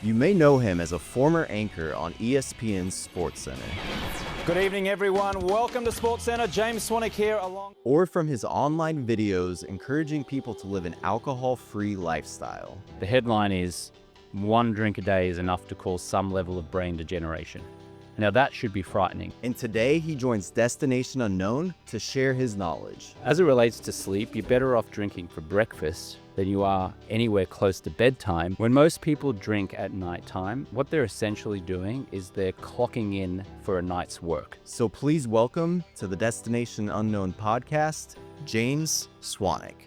You may know him as a former anchor on ESPN SportsCenter, Good evening, everyone. Welcome to SportsCenter. James Swanwick here along. or from his online videos encouraging people to live an alcohol-free lifestyle. The headline is, "One drink a day is enough to cause some level of brain degeneration." Now that should be frightening. And today he joins Destination Unknown to share his knowledge. As it relates to sleep, you're better off drinking for breakfast than you are anywhere close to bedtime. When most people drink at nighttime, what they're essentially doing is they're clocking in for a night's work. So please welcome to the Destination Unknown podcast, James Swanwick.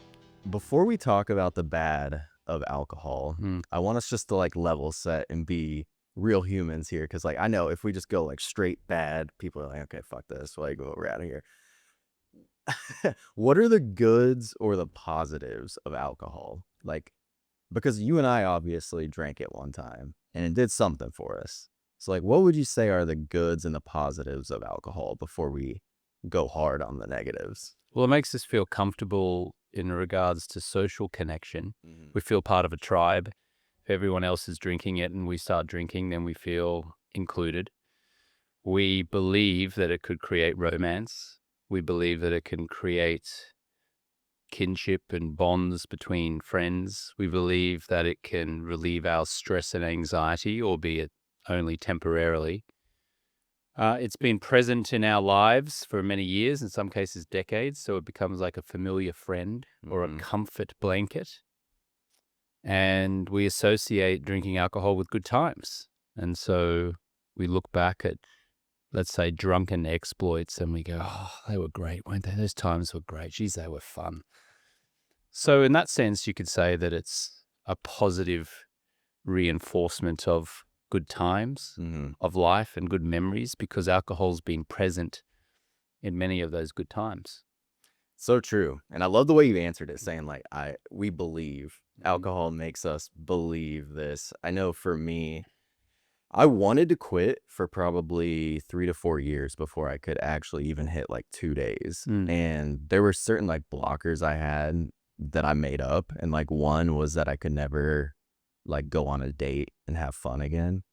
Before we talk about the bad of alcohol, I want us just to level set and be real humans here, because I know if we just go straight bad, people are like, okay, fuck this, we're out of here. What are the goods or the positives of alcohol? Because you and I obviously drank it one time and it did something for us. So what would you say are the goods and the positives of alcohol before we go hard on the negatives? Well, it makes us feel comfortable in regards to social connection. We feel part of a tribe. If everyone else is drinking it and we start drinking, then we feel included. We believe that it could create romance. We believe that it can create kinship and bonds between friends. We believe that it can relieve our stress and anxiety, albeit only temporarily. It's been present in our lives for many years, in some cases decades, so it becomes like a familiar friend or a comfort blanket. And we associate drinking alcohol with good times. And so we look back at, let's say, drunken exploits and we go, oh, they were great, weren't they? Those times were great. Geez, they were fun. So in that sense, you could say that it's a positive reinforcement of good times, of life and good memories, because alcohol's been present in many of those good times. So true. And I love the way you answered it, saying we believe. Alcohol makes us believe this. I know for me, I wanted to quit for probably 3 to 4 years before I could actually even hit 2 days. And there were certain blockers I had that I made up. And one was that I could never go on a date and have fun again,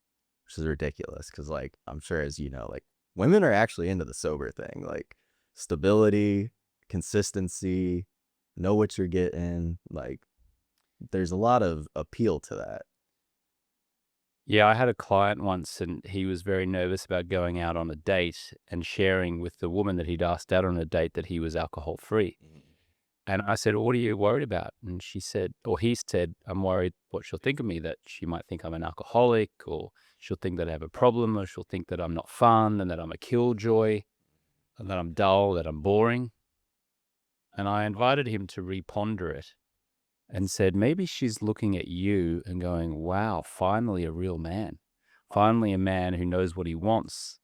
which is ridiculous. Cause I'm sure, as you know, women are actually into the sober thing, stability, consistency, know what you're getting. There's a lot of appeal to that. Yeah, I had a client once and he was very nervous about going out on a date and sharing with the woman that he'd asked out on a date that he was alcohol free. And I said, what are you worried about? And he said, I'm worried what she'll think of me, that she might think I'm an alcoholic, or she'll think that I have a problem, or she'll think that I'm not fun and that I'm a killjoy and that I'm dull, that I'm boring. And I invited him to reponder it and said, maybe she's looking at you and going, wow, finally a real man. Finally a man who knows what he wants.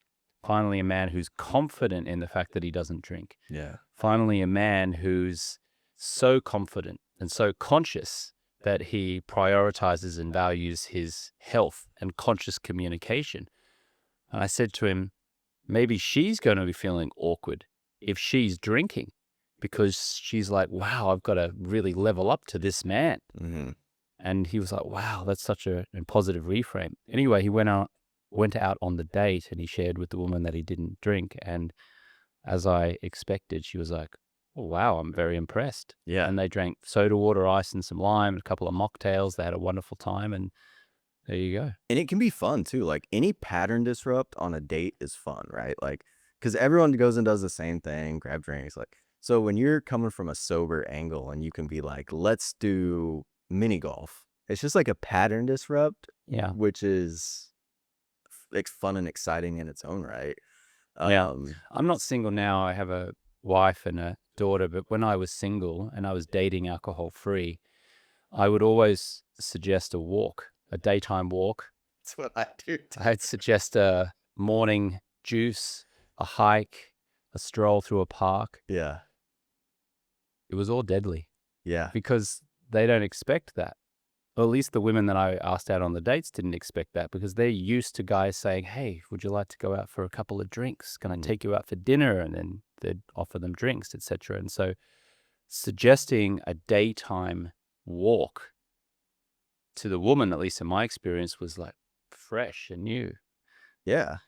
Finally a man who's confident in the fact that he doesn't drink. Yeah. Finally a man who's so confident and so conscious that he prioritizes and values his health and conscious communication. And I said to him, maybe she's going to be feeling awkward if she's drinking, because she's like, wow, I've got to really level up to this man. And he was like, wow, that's such a positive reframe. Anyway, he went out on the date and he shared with the woman that he didn't drink. And as I expected, she was like, oh, wow, I'm very impressed. Yeah. And they drank soda water, ice, and some lime, a couple of mocktails. They had a wonderful time. And there you go. And it can be fun too. Any pattern disrupt on a date is fun, right? Because everyone goes and does the same thing, grab drinks. So when you're coming from a sober angle and you can be let's do mini golf, it's just a pattern disrupt, which is fun and exciting in its own right. I'm not single now. I have a wife and a daughter, but when I was single and I was dating alcohol free, I would always suggest a walk, a daytime walk. That's what I do too. I'd suggest a morning juice, a hike, a stroll through a park. Yeah. It was all deadly. Yeah. Because they don't expect that. Or at least the women that I asked out on the dates didn't expect that, because they're used to guys saying, hey, would you like to go out for a couple of drinks? Can I take you out for dinner? And then they'd offer them drinks, etc. And so suggesting a daytime walk to the woman, at least in my experience, was like fresh and new. Yeah.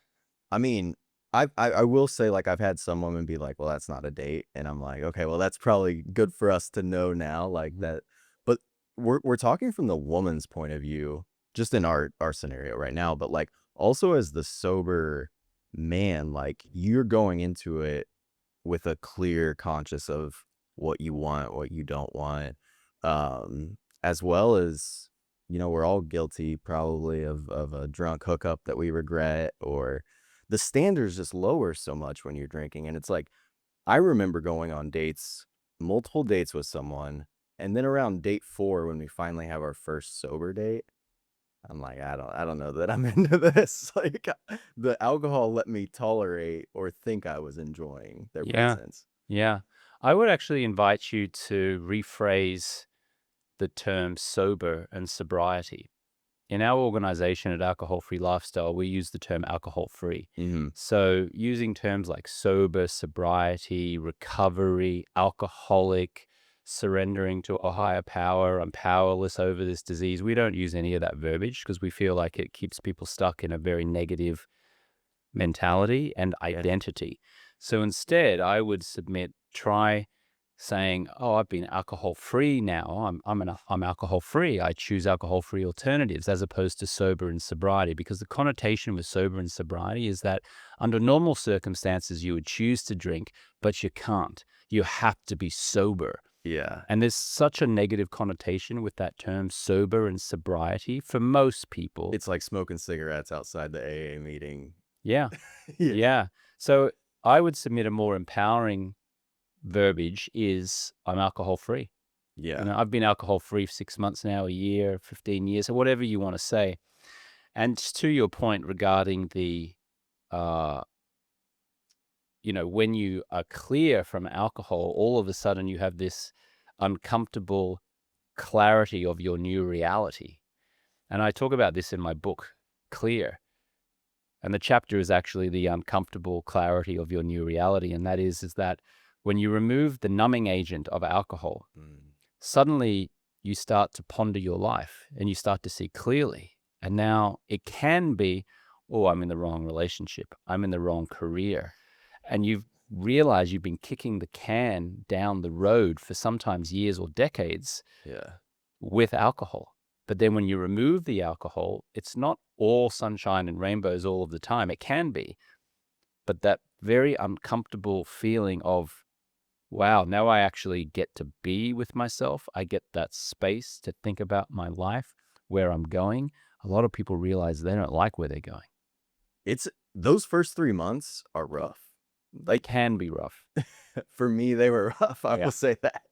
I mean, I will say, like, I've had some women be like, "Well, that's not a date," and I'm like, "Okay, well, that's probably good for us to know now, like that." But we're talking from the woman's point of view, just in our scenario right now, but like also as the sober man, like you're going into it with a clear conscious of what you want, what you don't want, as well as, we're all guilty probably of a drunk hookup that we regret, or the standards just lower so much when you're drinking. And it's like, I remember going on dates, multiple dates with someone, and then around date 4, when we finally have our first sober date, I'm like, I don't know that I'm into this. Like, the alcohol let me tolerate or think I was enjoying their Yeah. presence. Yeah. I would actually invite you to rephrase the term sober and sobriety. In our organization at Alcohol Free Lifestyle, we use the term alcohol free. Mm-hmm. So using terms like sober, sobriety, recovery, alcoholic, surrendering to a higher power, I'm powerless over this disease. We don't use any of that verbiage because we feel like it keeps people stuck in a very negative mentality and identity. So instead, I would submit, try saying, "Oh, I've been alcohol free now. I'm alcohol free. I choose alcohol free alternatives," as opposed to sober and sobriety, because the connotation with sober and sobriety is that under normal circumstances you would choose to drink, but you can't. You have to be sober. Yeah. And there's such a negative connotation with that term sober and sobriety for most people. It's like smoking cigarettes outside the AA meeting. Yeah. Yeah. Yeah. So I would submit a more empowering verbiage is I'm alcohol free. Yeah. I've been alcohol free for 6 months now, a year, 15 years, or whatever you want to say. And to your point regarding the, when you are clear from alcohol, all of a sudden you have this uncomfortable clarity of your new reality. And I talk about this in my book, Clear. And the chapter is actually the uncomfortable clarity of your new reality. And that is that when you remove the numbing agent of alcohol, suddenly you start to ponder your life and you start to see clearly. And now it can be, oh, I'm in the wrong relationship. I'm in the wrong career. And you've realized you've been kicking the can down the road for sometimes years or decades with alcohol. But then when you remove the alcohol, it's not all sunshine and rainbows all of the time. It can be. But that very uncomfortable feeling of, wow, now I actually get to be with myself. I get that space to think about my life, where I'm going. A lot of people realize they don't like where they're going. It's those first 3 months are rough. They can be rough. For me, they were rough. I Yeah. will say that.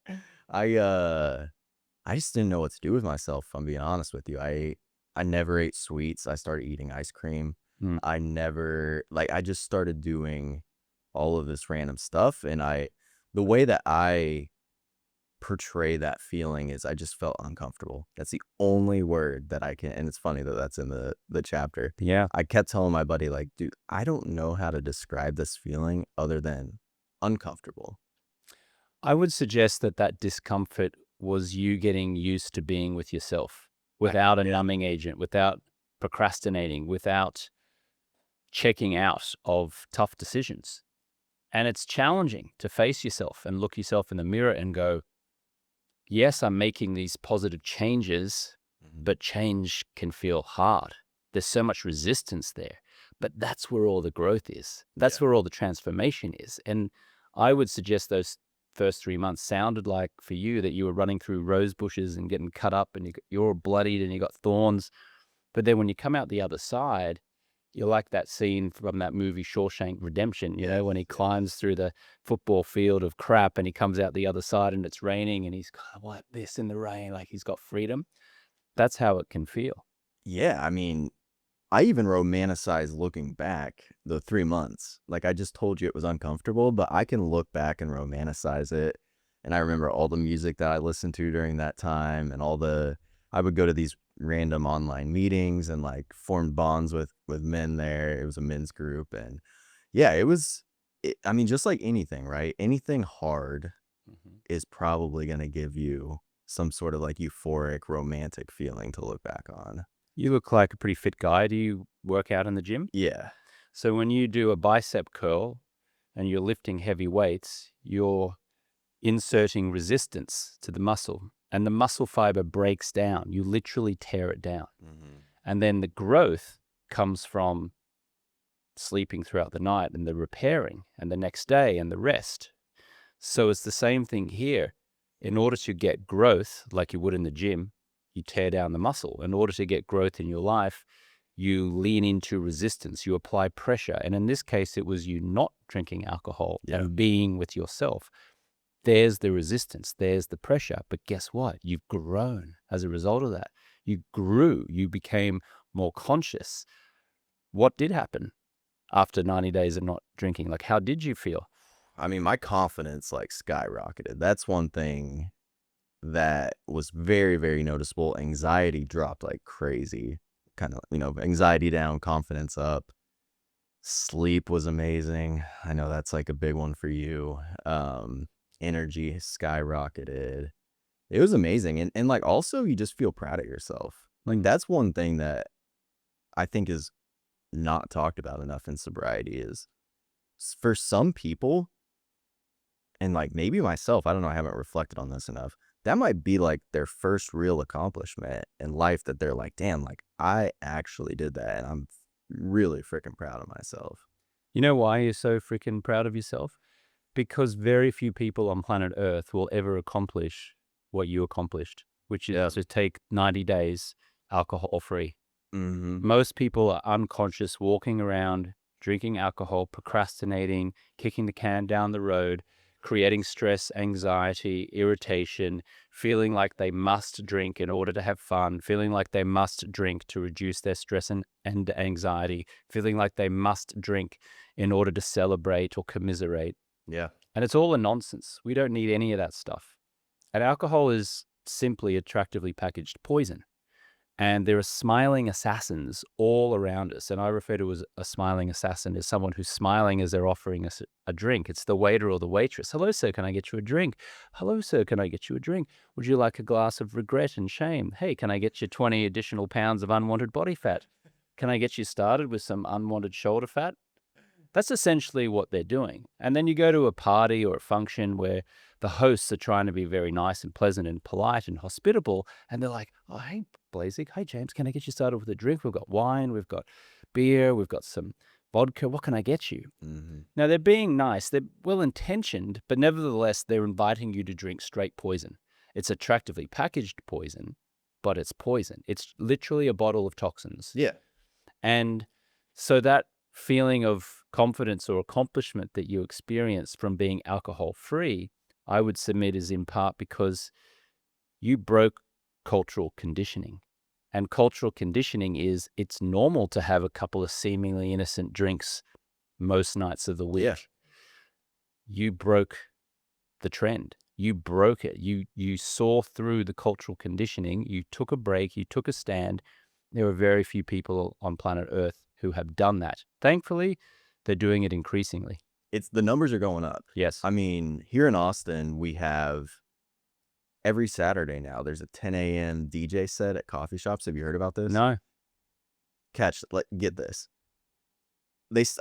I just didn't know what to do with myself, if I'm being honest with you. I never ate sweets. I started eating ice cream. I just started doing all of this random stuff. And the way that I portray that feeling is I just felt uncomfortable. That's the only word that I can. And it's funny that that's in the chapter. Yeah. I kept telling my buddy, like, dude, I don't know how to describe this feeling other than uncomfortable. I would suggest that discomfort was you getting used to being with yourself without a numbing agent, without procrastinating, without checking out of tough decisions. And it's challenging to face yourself and look yourself in the mirror and go, yes, I'm making these positive changes, but change can feel hard. There's so much resistance there, but that's where all the growth is. That's where all the transformation is. And I would suggest those first 3 months sounded like for you that you were running through rose bushes and getting cut up and you're bloodied and you got thorns. But then when you come out the other side, you're like that scene from that movie Shawshank Redemption, when he climbs through the football field of crap and he comes out the other side and it's raining and he's kind of like this in the rain, like he's got freedom. That's how it can feel. Yeah, I mean, I even romanticize looking back the 3 months. Like I just told you it was uncomfortable, but I can look back and romanticize it. And I remember all the music that I listened to during that time and I would go to these random online meetings and like formed bonds with men there. It was a men's group. And yeah, I mean, just like anything, right? Anything hard is probably going to give you some sort of like euphoric, romantic feeling to look back on. You look like a pretty fit guy. Do you work out in the gym? Yeah. So when you do a bicep curl and you're lifting heavy weights, you're inserting resistance to the muscle, and the muscle fiber breaks down. You literally tear it down. And then the growth comes from sleeping throughout the night and the repairing and the next day and the rest. So it's the same thing here. In order to get growth, like you would in the gym, you tear down the muscle. In order to get growth in your life, you lean into resistance, you apply pressure. And in this case, it was you not drinking alcohol and being with yourself. There's the resistance, there's the pressure. But guess what? You've grown as a result of that. You grew, you became more conscious. What did happen after 90 days of not drinking? Like, how did you feel? I mean, my confidence like skyrocketed. That's one thing that was very, very noticeable. Anxiety dropped like crazy. Kind of, anxiety down, confidence up. Sleep was amazing. I know that's like a big one for you. Energy skyrocketed. It was amazing. And like also you just feel proud of yourself. Like that's one thing that I think is not talked about enough in sobriety is for some people, and like maybe myself, I don't know, I haven't reflected on this enough. That might be like their first real accomplishment in life that they're like, damn, like I actually did that and I'm really freaking proud of myself. You know why you're so freaking proud of yourself? Because very few people on planet Earth will ever accomplish what you accomplished, which is to take 90 days alcohol-free. Most people are unconscious, walking around, drinking alcohol, procrastinating, kicking the can down the road, creating stress, anxiety, irritation, feeling like they must drink in order to have fun, feeling like they must drink to reduce their stress and anxiety, feeling like they must drink in order to celebrate or commiserate. Yeah. And it's all a nonsense. We don't need any of that stuff. And alcohol is simply attractively packaged poison. And there are smiling assassins all around us. And I refer to as a smiling assassin as someone who's smiling as they're offering us a drink. It's the waiter or the waitress. Hello, sir, can I get you a drink? Hello, sir, can I get you a drink? Would you like a glass of regret and shame? Hey, can I get you 20 additional pounds of unwanted body fat? Can I get you started with some unwanted shoulder fat? That's essentially what they're doing. And then you go to a party or a function where the hosts are trying to be very nice and pleasant and polite and hospitable. And they're like, oh, hey, Blazik, hey, James, can I get you started with a drink? We've got wine, we've got beer, we've got some vodka. What can I get you? Now, they're being nice. They're well-intentioned, but nevertheless, they're inviting you to drink straight poison. It's attractively packaged poison, but it's poison. It's literally a bottle of toxins. Yeah. And so that feeling of confidence or accomplishment that you experience from being alcohol-free, I would submit is in part because you broke cultural conditioning. And cultural conditioning is it's normal to have a couple of seemingly innocent drinks most nights of the week. Yeah. You broke the trend. You broke it. You saw through the cultural conditioning. You took a break. You took a stand. There are very few people on planet Earth who have done that. Thankfully, they're doing it increasingly. The numbers are going up. Yes. I mean, here in Austin, we have every Saturday now, there's a 10 a.m. DJ set at coffee shops. Have you heard about this? No. Get this.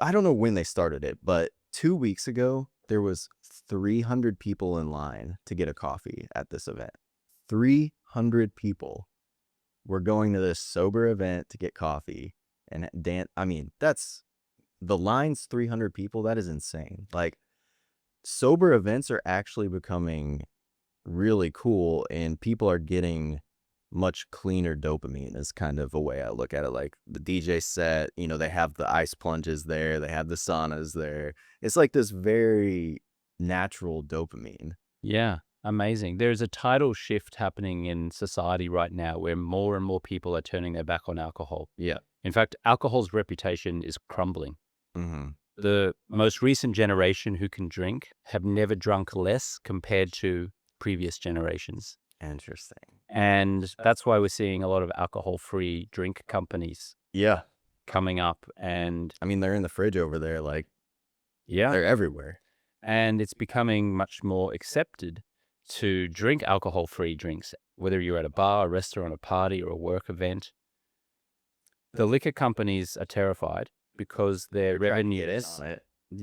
I don't know when they started it, but 2 weeks ago, there was 300 people in line to get a coffee at this event. 300 people were going to this sober event to get coffee. And that's the line's 300 people. That is insane. Like, sober events are actually becoming really cool, and people are getting much cleaner dopamine is kind of a way I look at it. Like the DJ set, they have the ice plunges there, they have the saunas there. It's like this very natural dopamine. Yeah, amazing. There's a tidal shift happening in society right now where more and more people are turning their back on alcohol. Yeah. In fact, alcohol's reputation is crumbling. The most recent generation who can drink have never drunk less compared to previous generations. Interesting. And that's why we're seeing a lot of alcohol-free drink companies coming up. And I mean, they're in the fridge over there. Like, yeah, they're everywhere. And it's becoming much more accepted to drink alcohol-free drinks, whether you're at a bar, a restaurant, a party, or a work event. The liquor companies are terrified because their revenues,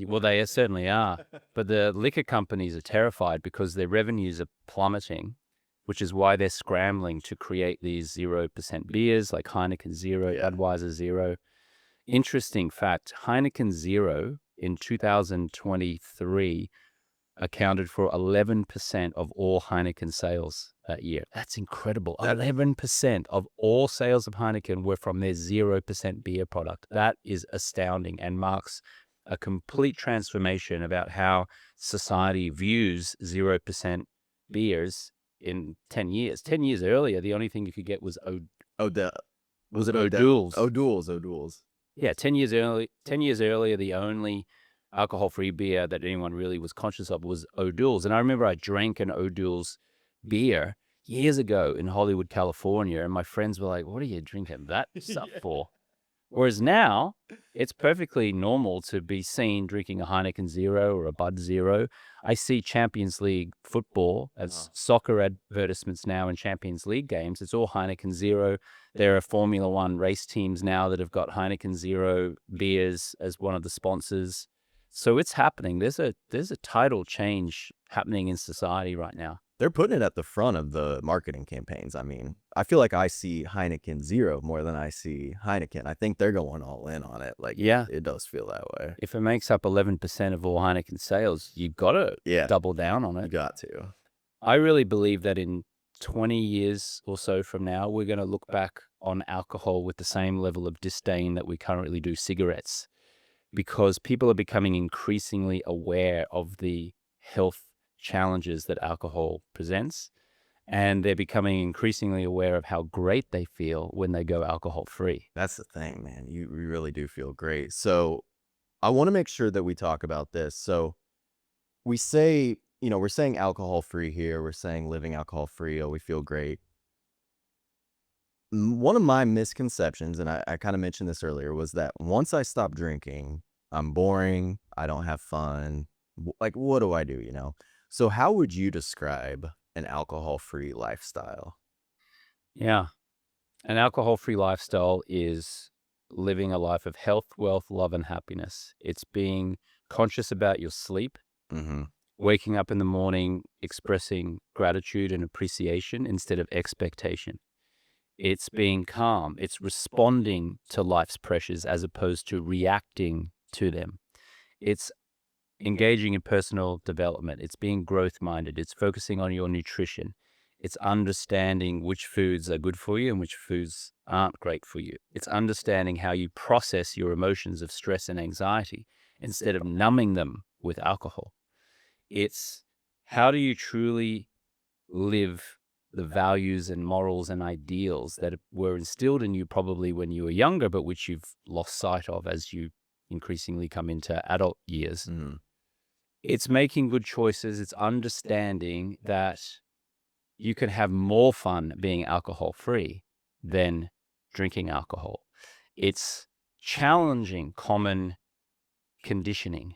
well, they certainly are, but the liquor companies are terrified because their revenues are plummeting, which is why they're scrambling to create these 0% beers like Heineken Zero, Budweiser Zero. Interesting fact, Heineken Zero in 2023 accounted for 11% of all Heineken sales that year. That's incredible. 11% of all sales of Heineken were from their 0% beer product. That is astounding and marks a complete transformation about how society views 0% beers in 10 years. 10 years earlier, the only thing you could get was O'Doul's. O'Doul's. Yeah, 10 years earlier, the only alcohol-free beer that anyone really was conscious of was O'Doul's. And I remember I drank an O'Doul's beer years ago in Hollywood, California, and my friends were like, "What are you drinking that stuff for?" Whereas now, it's perfectly normal to be seen drinking a Heineken Zero or a Bud Zero. I see Champions League football as soccer advertisements now in Champions League games. It's all Heineken Zero. There are Formula One race teams now that have got Heineken Zero beers as one of the sponsors. So it's happening. There's a tidal change happening in society right now. They're putting it at the front of the marketing campaigns. I mean, I feel like I see Heineken Zero more than I see Heineken. I think they're going all in on it. Like, yeah, it does feel that way. If it makes up 11% of all Heineken sales, you've got to double down on it. You got to. I really believe that in 20 years or so from now, we're going to look back on alcohol with the same level of disdain that we currently do cigarettes, because people are becoming increasingly aware of the health challenges that alcohol presents, and they're becoming increasingly aware of how great they feel when they go alcohol-free. That's the thing, man. You really do feel great. So I want to make sure that we talk about this. So we say, we're saying alcohol-free here. We're saying living alcohol-free. Oh, we feel great. One of my misconceptions, and I kind of mentioned this earlier, was that once I stop drinking, I'm boring. I don't have fun. Like, what do I do, So how would you describe an alcohol-free lifestyle? Yeah. An alcohol-free lifestyle is living a life of health, wealth, love, and happiness. It's being conscious about your sleep, waking up in the morning, expressing gratitude and appreciation instead of expectation. It's being calm. It's responding to life's pressures as opposed to reacting to them. It's engaging in personal development. It's being growth-minded. It's focusing on your nutrition. It's understanding which foods are good for you and which foods aren't great for you. It's understanding how you process your emotions of stress and anxiety instead of numbing them with alcohol. It's how do you truly live the values and morals and ideals that were instilled in you probably when you were younger, but which you've lost sight of as you increasingly come into adult years. It's making good choices. It's understanding that you can have more fun being alcohol-free than drinking alcohol. It's challenging common conditioning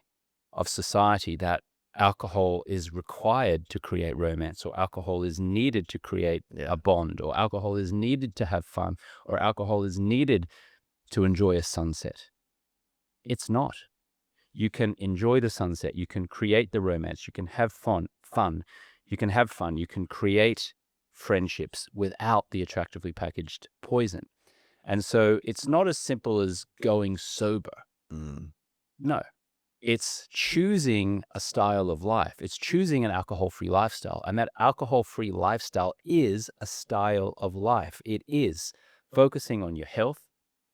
of society that alcohol is required to create romance, or alcohol is needed to create a bond, or alcohol is needed to have fun, or alcohol is needed to enjoy a sunset. It's not. You can enjoy the sunset. You can create the romance. You can have fun. You can have fun. You can create friendships without the attractively packaged poison. And so it's not as simple as going sober. No. It's choosing a style of life. It's choosing an alcohol-free lifestyle. And that alcohol-free lifestyle is a style of life. It is focusing on your health,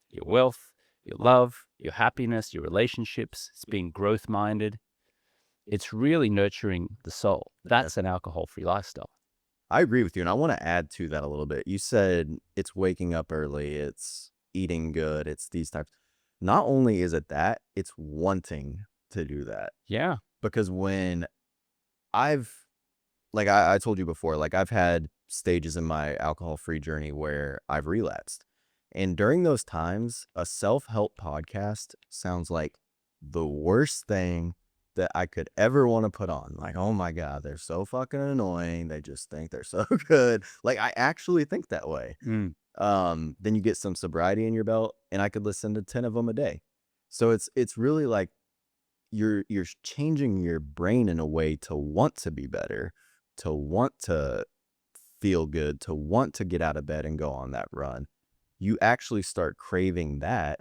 your wealth, your love, your happiness, your relationships. It's being growth-minded. It's really nurturing the soul. That's an alcohol-free lifestyle. I agree with you, and I want to add to that a little bit. You said it's waking up early, it's eating good, it's these types. Not only is it that, it's wanting to do that. Yeah. Because when I told you before, like I've had stages in my alcohol-free journey where I've relapsed. And during those times, a self-help podcast sounds like the worst thing that I could ever want to put on. Like, oh my God, they're so fucking annoying. They just think they're so good. Like, I actually think that way. Mm. Then you get some sobriety in your belt, and I could listen to 10 of them a day. So it's really like you're changing your brain in a way to want to be better, to want to feel good, to want to get out of bed and go on that run. You actually start craving that.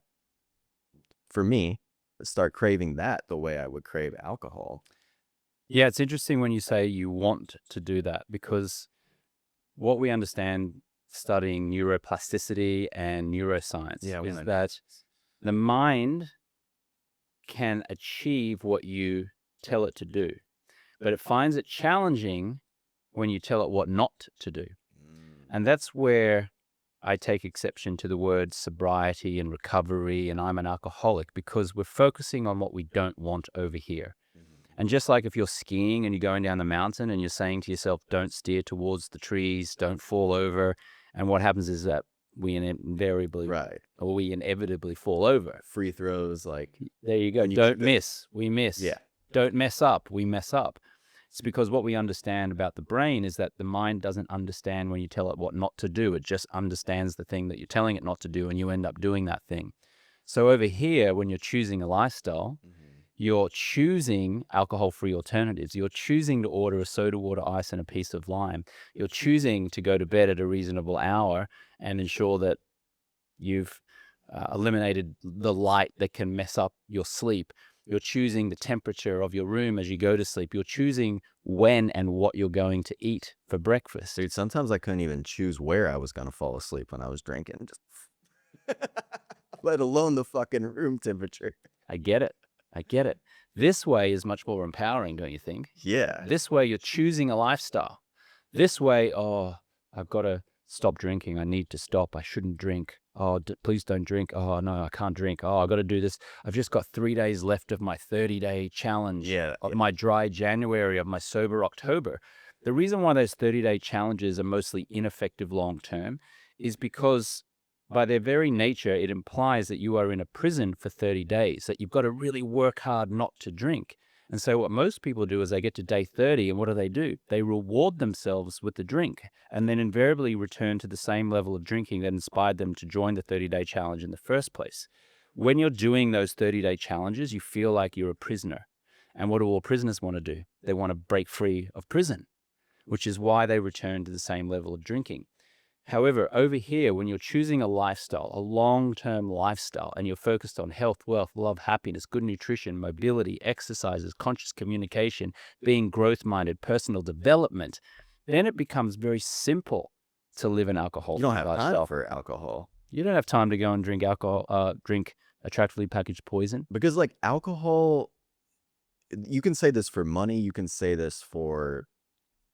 For me, start craving that the way I would crave alcohol. Yeah, it's interesting when you say you want to do that, because what we understand studying neuroplasticity and neuroscience is that the mind can achieve what you tell it to do, but it finds it challenging when you tell it what not to do. And that's where I take exception to the words sobriety and recovery and I'm an alcoholic, because we're focusing on what we don't want over here. And just like if you're skiing and you're going down the mountain and you're saying to yourself, don't steer towards the trees, don't fall over. And what happens is that we inevitably fall over. Free throws, like, there you go. Don't miss, we miss. Yeah. Don't mess up, we mess up. It's because what we understand about the brain is that the mind doesn't understand when you tell it what not to do. It just understands the thing that you're telling it not to do, and you end up doing that thing. So over here, when you're choosing a lifestyle, you're choosing alcohol-free alternatives. You're choosing to order a soda water ice and a piece of lime. You're choosing to go to bed at a reasonable hour and ensure that you've eliminated the light that can mess up your sleep. You're choosing the temperature of your room as you go to sleep. You're choosing when and what you're going to eat for breakfast. Dude, sometimes I couldn't even choose where I was going to fall asleep when I was drinking. Just let alone the fucking room temperature. I get it. I get it. This way is much more empowering, don't you think? Yeah. This way you're choosing a lifestyle. This way, oh, I've got to stop drinking. I need to stop. I shouldn't drink. Oh, please don't drink. Oh, no, I can't drink. Oh, I got to do this. I've just got 3 days left of my 30-day challenge. Of my dry January, of my sober October. The reason why those 30-day challenges are mostly ineffective long-term is because by their very nature, it implies that you are in a prison for 30 days, that you've got to really work hard not to drink. And so what most people do is they get to day 30, and what do? They reward themselves with the drink, and then invariably return to the same level of drinking that inspired them to join the 30-day challenge in the first place. When you're doing those 30-day challenges, you feel like you're a prisoner. And what do all prisoners want to do? They want to break free of prison, which is why they return to the same level of drinking. However, over here, when you're choosing a lifestyle, a long-term lifestyle, and you're focused on health, wealth, love, happiness, good nutrition, mobility, exercises, conscious communication, being growth-minded, personal development, then it becomes very simple to live an alcohol-free lifestyle. You don't have time for alcohol. You don't have time to go and drink alcohol, drink attractively packaged poison. Because, like, alcohol, you can say this for money, you can say this for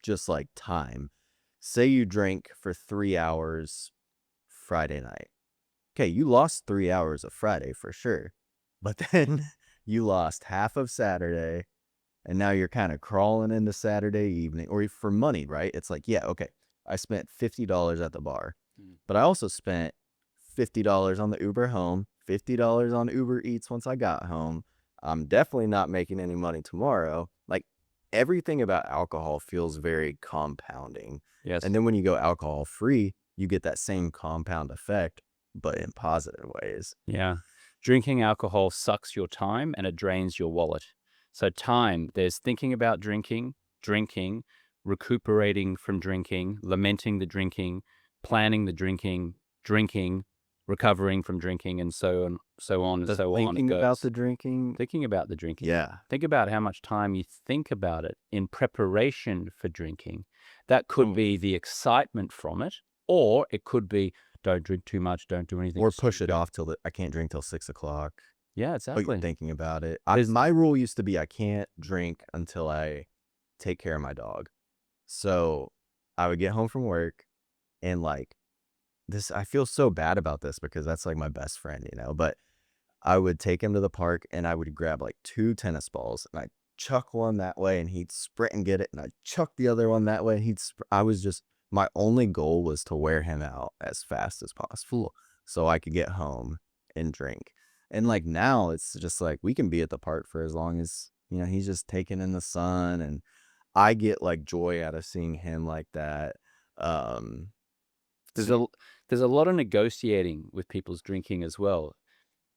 just, like, time. Say you drink for 3 hours Friday night. Okay, you lost 3 hours of Friday for sure. But then you lost half of Saturday, and now you're kind of crawling into Saturday evening. Or for money, right? It's like, yeah, okay, I spent $50 at the bar. But I also spent $50 on the Uber home, $50 on Uber Eats once I got home. I'm definitely not making any money tomorrow. Like, everything about alcohol feels very compounding. Yes. And then when you go alcohol free, you get that same compound effect, but in positive ways. Yeah. Drinking alcohol sucks your time and it drains your wallet. So time, there's thinking about drinking, recuperating from drinking, lamenting the drinking, planning the drinking, recovering from drinking, and so on and so on. Thinking about the drinking. Thinking about the drinking. Yeah. Think about how much time you think about it in preparation for drinking. That could be the excitement from it, or it could be don't drink too much, don't do anything. Or push it off till I can't drink till 6 o'clock. Yeah, But exactly. you're thinking about it. My rule used to be I can't drink until I take care of my dog. So I would get home from work and like this, I feel so bad about this because that's like my best friend, you know, but I would take him to the park and I would grab like 2 tennis balls and I'd chuck one that way and he'd sprint and get it. And I'd chuck the other one that way. And my only goal was to wear him out as fast as possible so I could get home and drink. And like now it's just like we can be at the park for as long as You know, he's just taking in the sun, and I get like joy out of seeing him like that. Um, There's so- a there's a lot of negotiating with people's drinking as well.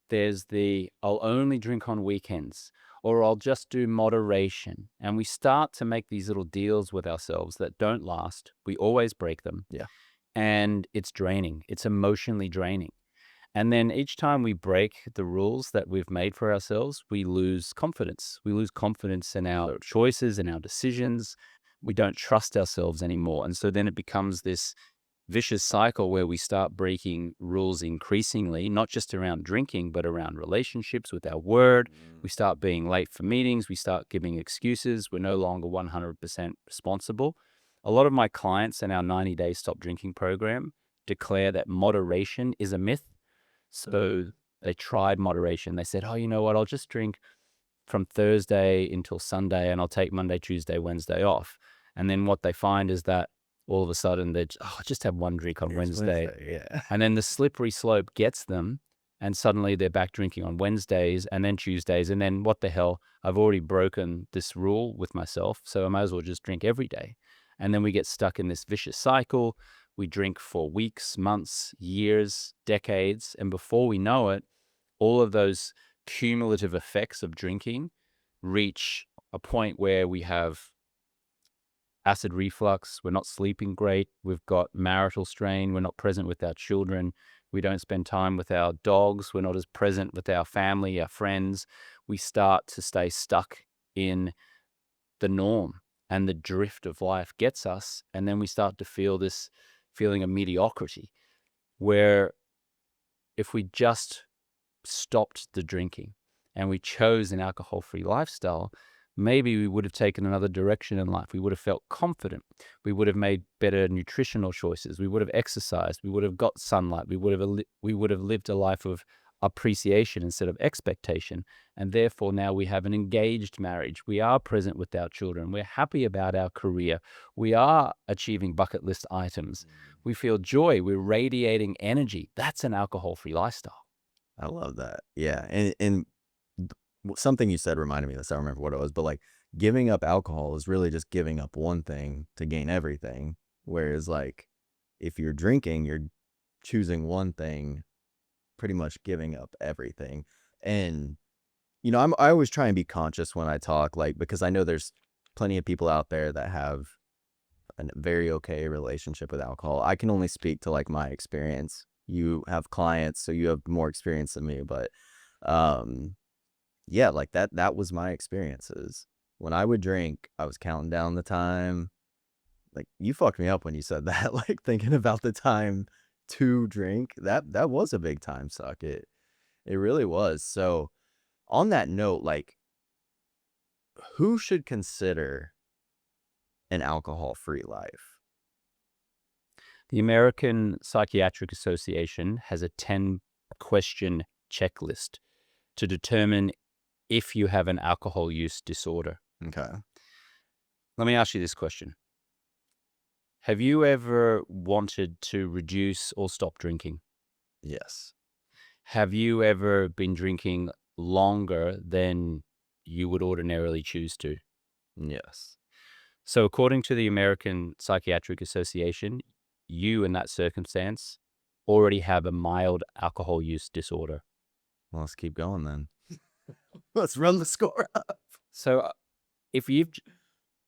There's the I'll only drink on weekends, or I'll just do moderation. And we start to make these little deals with ourselves that don't last. We always break them. Yeah. And it's draining. It's emotionally draining. And then each time we break the rules that we've made for ourselves, we lose confidence. We lose confidence in our choices and our decisions. We don't trust ourselves anymore. And so then it becomes this vicious cycle where we start breaking rules increasingly, not just around drinking, but around relationships with our word. We start being late for meetings. We start giving excuses. We're no longer 100% responsible. A lot of my clients in our 90-day stop drinking program declare that moderation is a myth. So they tried moderation. They said, oh, you know what? I'll just drink from Thursday until Sunday, and I'll take Monday, Tuesday, Wednesday off. And then what they find is that all of a sudden they're just have one drink on Here's Wednesday. yeah. And then the slippery slope gets them, and suddenly they're back drinking on Wednesdays and then Tuesdays. And then what the hell? I've already broken this rule with myself, so I might as well just drink every day. And then we get stuck in this vicious cycle. We drink for weeks, months, years, decades. And before we know it, all of those cumulative effects of drinking reach a point where we have acid reflux, we're not sleeping great, we've got marital strain, we're not present with our children, we don't spend time with our dogs, we're not as present with our family, our friends. We start to stay stuck in the norm, and the drift of life gets us. And then we start to feel this feeling of mediocrity, where if we just stopped the drinking and we chose an alcohol-free lifestyle, maybe we would have taken another direction in life. We would have felt confident. We would have made better nutritional choices. We would have exercised. We would have got sunlight. We would have lived a life of appreciation instead of expectation. And therefore now we have an engaged marriage. We are present with our children. We're happy about our career. We are achieving bucket list items. We feel joy. We're radiating energy. That's an alcohol-free lifestyle. I love that. Yeah. And something you said reminded me of this. I don't remember what it was, but like giving up alcohol is really just giving up one thing to gain everything. Whereas like if you're drinking, you're choosing one thing, pretty much giving up everything. And you know, I always try and be conscious when I talk, like, because I know there's plenty of people out there that have a very okay relationship with alcohol. I can only speak to like my experience. You have clients, so you have more experience than me, but yeah, like that was my experiences. When I would drink, I was counting down the time. Like you fucked me up when you said that, like thinking about the time to drink. That was a big time suck. It really was. So on that note, like who should consider an alcohol-free life? The American Psychiatric Association has a 10-question checklist to determine if you have an alcohol use disorder. Okay. Let me ask you this question. Have you ever wanted to reduce or stop drinking? Yes. Have you ever been drinking longer than you would ordinarily choose to? Yes. So according to the American Psychiatric Association, you in that circumstance already have a mild alcohol use disorder. Well, let's keep going then. Let's run the score up. So if you've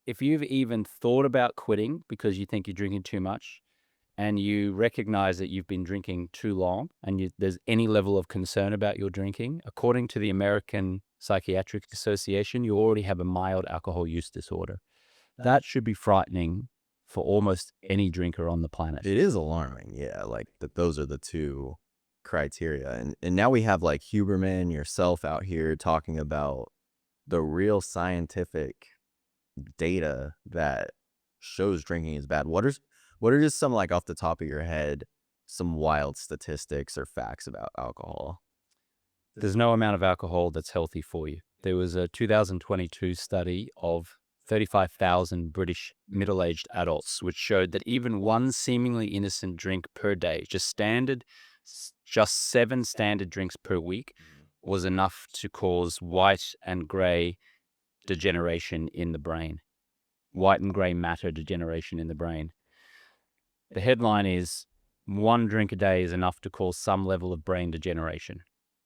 even thought about quitting because you think you're drinking too much, and you recognize that you've been drinking too long, and there's any level of concern about your drinking, according to the American Psychiatric Association, you already have a mild alcohol use disorder. That should be frightening for almost any drinker on the planet. It is alarming, yeah, like that those are the two criteria. And now we have like Huberman, yourself out here talking about the real scientific data that shows drinking is bad. What are just some, like, off the top of your head, some wild statistics or facts about alcohol? There's no amount of alcohol that's healthy for you. There was a 2022 study of 35,000 British middle-aged adults, which showed that even one seemingly innocent drink per day, just 7 standard drinks per week, was enough to cause white and gray degeneration in the brain, white and gray matter degeneration in the brain. The headline is, 1 drink a day is enough to cause some level of brain degeneration.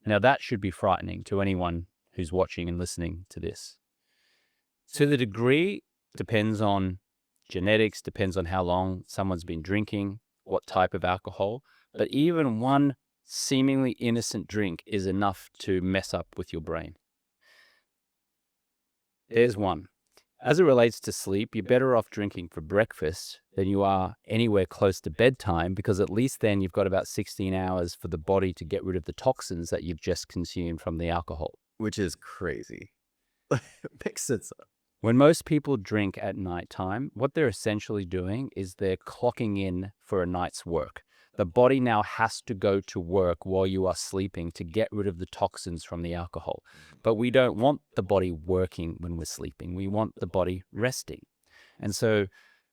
Now that should be frightening to anyone who's watching and listening to this. To the degree, depends on genetics, depends on how long someone's been drinking, what type of alcohol, but even one seemingly innocent drink is enough to mess up with your brain. There's one. As it relates to sleep, you're better off drinking for breakfast than you are anywhere close to bedtime, because at least then you've got about 16 hours for the body to get rid of the toxins that you've just consumed from the alcohol. Which is crazy. Makes sense. When most people drink at nighttime, what they're essentially doing is they're clocking in for a night's work. The body now has to go to work while you are sleeping to get rid of the toxins from the alcohol. But we don't want the body working when we're sleeping. We want the body resting. And so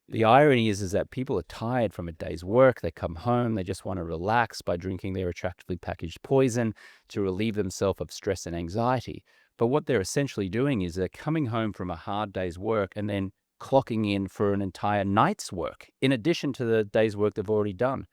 the irony is that people are tired from a day's work. They come home, they just want to relax by drinking their attractively packaged poison to relieve themselves of stress and anxiety. But what they're essentially doing is they're coming home from a hard day's work and then clocking in for an entire night's work, in addition to the day's work they've already done.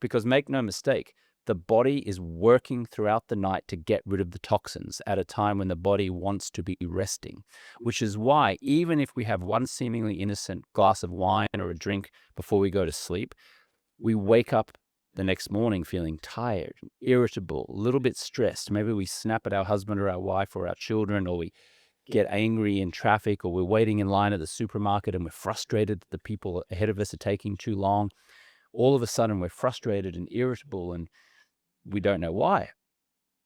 Because make no mistake, the body is working throughout the night to get rid of the toxins at a time when the body wants to be resting, which is why even if we have one seemingly innocent glass of wine or a drink before we go to sleep, we wake up the next morning feeling tired, irritable, a little bit stressed. Maybe we snap at our husband or our wife or our children, or we get angry in traffic, or we're waiting in line at the supermarket and we're frustrated that the people ahead of us are taking too long. All of a sudden we're frustrated and irritable and we don't know why.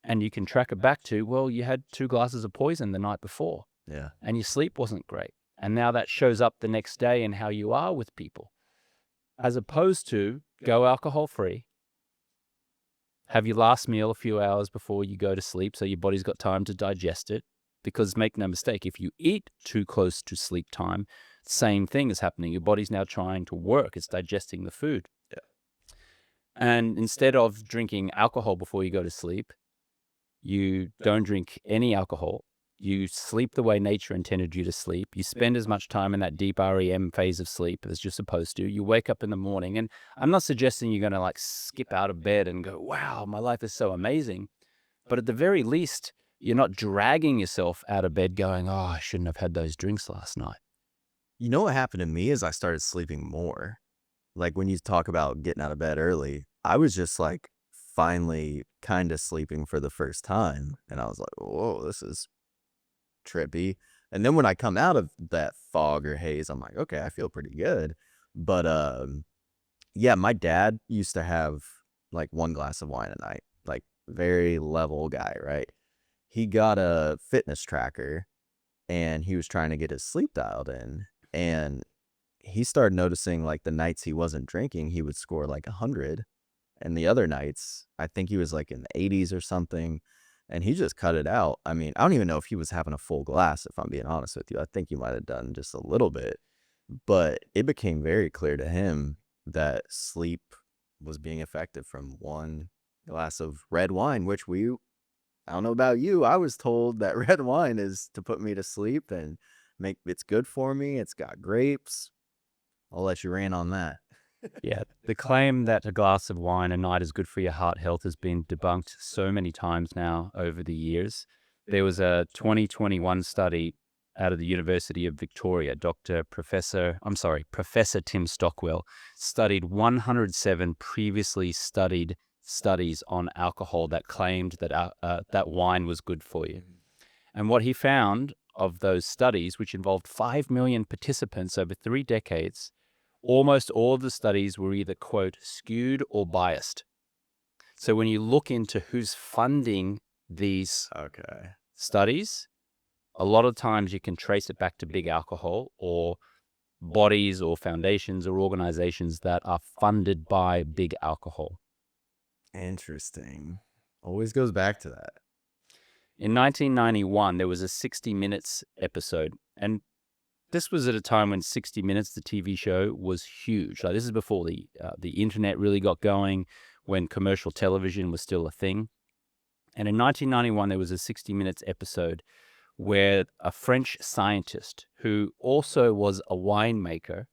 And you can track it back to, well, you had 2 glasses of poison the night before. Yeah. And your sleep wasn't great. And now that shows up the next day in how you are with people. As opposed to go alcohol free, have your last meal a few hours before you go to sleep so your body's got time to digest it. Because make no mistake, if you eat too close to sleep time, same thing is happening. Your body's now trying to work. It's digesting the food. Yeah. And instead of drinking alcohol before you go to sleep, you don't drink any alcohol. You sleep the way nature intended you to sleep. You spend as much time in that deep REM phase of sleep as you're supposed to. You wake up in the morning, and I'm not suggesting you're going to skip out of bed and go, wow, my life is so amazing. But at the very least, you're not dragging yourself out of bed going, oh, I shouldn't have had those drinks last night. You know what happened to me is I started sleeping more. Like when you talk about getting out of bed early, I was just finally kind of sleeping for the first time. And I was like, whoa, this is trippy. And then when I come out of that fog or haze, I'm like, okay, I feel pretty good. But yeah, my dad used to have 1 glass of wine a night, very level guy, right? He got a fitness tracker and he was trying to get his sleep dialed in. And he started noticing the nights he wasn't drinking, he would score 100. And the other nights, I think he was in the 80s or something. And he just cut it out. I mean, I don't even know if he was having a full glass, if I'm being honest with you. I think he might have done just a little bit. But it became very clear to him that sleep was being affected from 1 glass of red wine, which I don't know about you, I was told that red wine is to put me to sleep and it's good for me. It's got grapes. I'll let you rain on that. Yeah, the claim that a glass of wine a night is good for your heart health has been debunked so many times now over the years. There was a 2021 study out of the University of Victoria. Professor Tim Stockwell studied 107 previously studied studies on alcohol that claimed that that wine was good for you. And what he found of those studies, which involved 5 million participants over 3 decades, almost all of the studies were either, quote, skewed or biased. So when you look into who's funding these studies, a lot of times you can trace it back to big alcohol or bodies or foundations or organizations that are funded by big alcohol. Interesting. Always goes back to that. In 1991, there was a 60 Minutes episode, and this was at a time when 60 Minutes, the TV show, was huge. This is before the internet really got going, when commercial television was still a thing. And in 1991, there was a 60 Minutes episode where a French scientist who also was a winemaker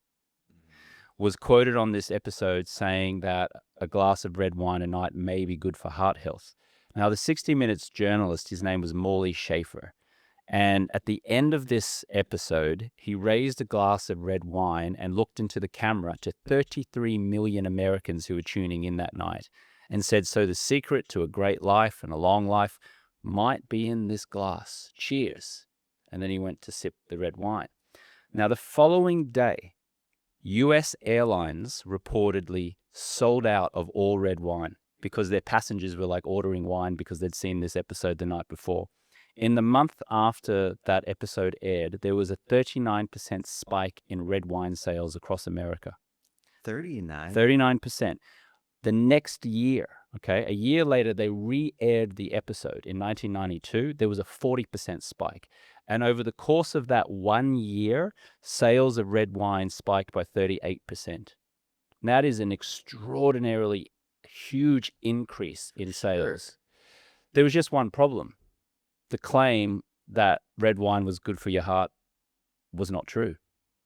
was quoted on this episode saying that a glass of red wine a night may be good for heart health. Now, the 60 Minutes journalist, his name was Morley Schaefer. And at the end of this episode, he raised a glass of red wine and looked into the camera to 33 million Americans who were tuning in that night and said, so the secret to a great life and a long life might be in this glass. Cheers. And then he went to sip the red wine. Now, the following day, US airlines reportedly sold out of all red wine because their passengers were like ordering wine because they'd seen this episode the night before. In the month after that episode aired, there was a 39% spike in red wine sales across America. 39? 39%. The next year, okay, a year later, they re-aired the episode in 1992. There was a 40% spike. And over the course of that 1 year, sales of red wine spiked by 38%. That is an extraordinarily huge increase in sales. Sure. There was just one problem. The claim that red wine was good for your heart was not true.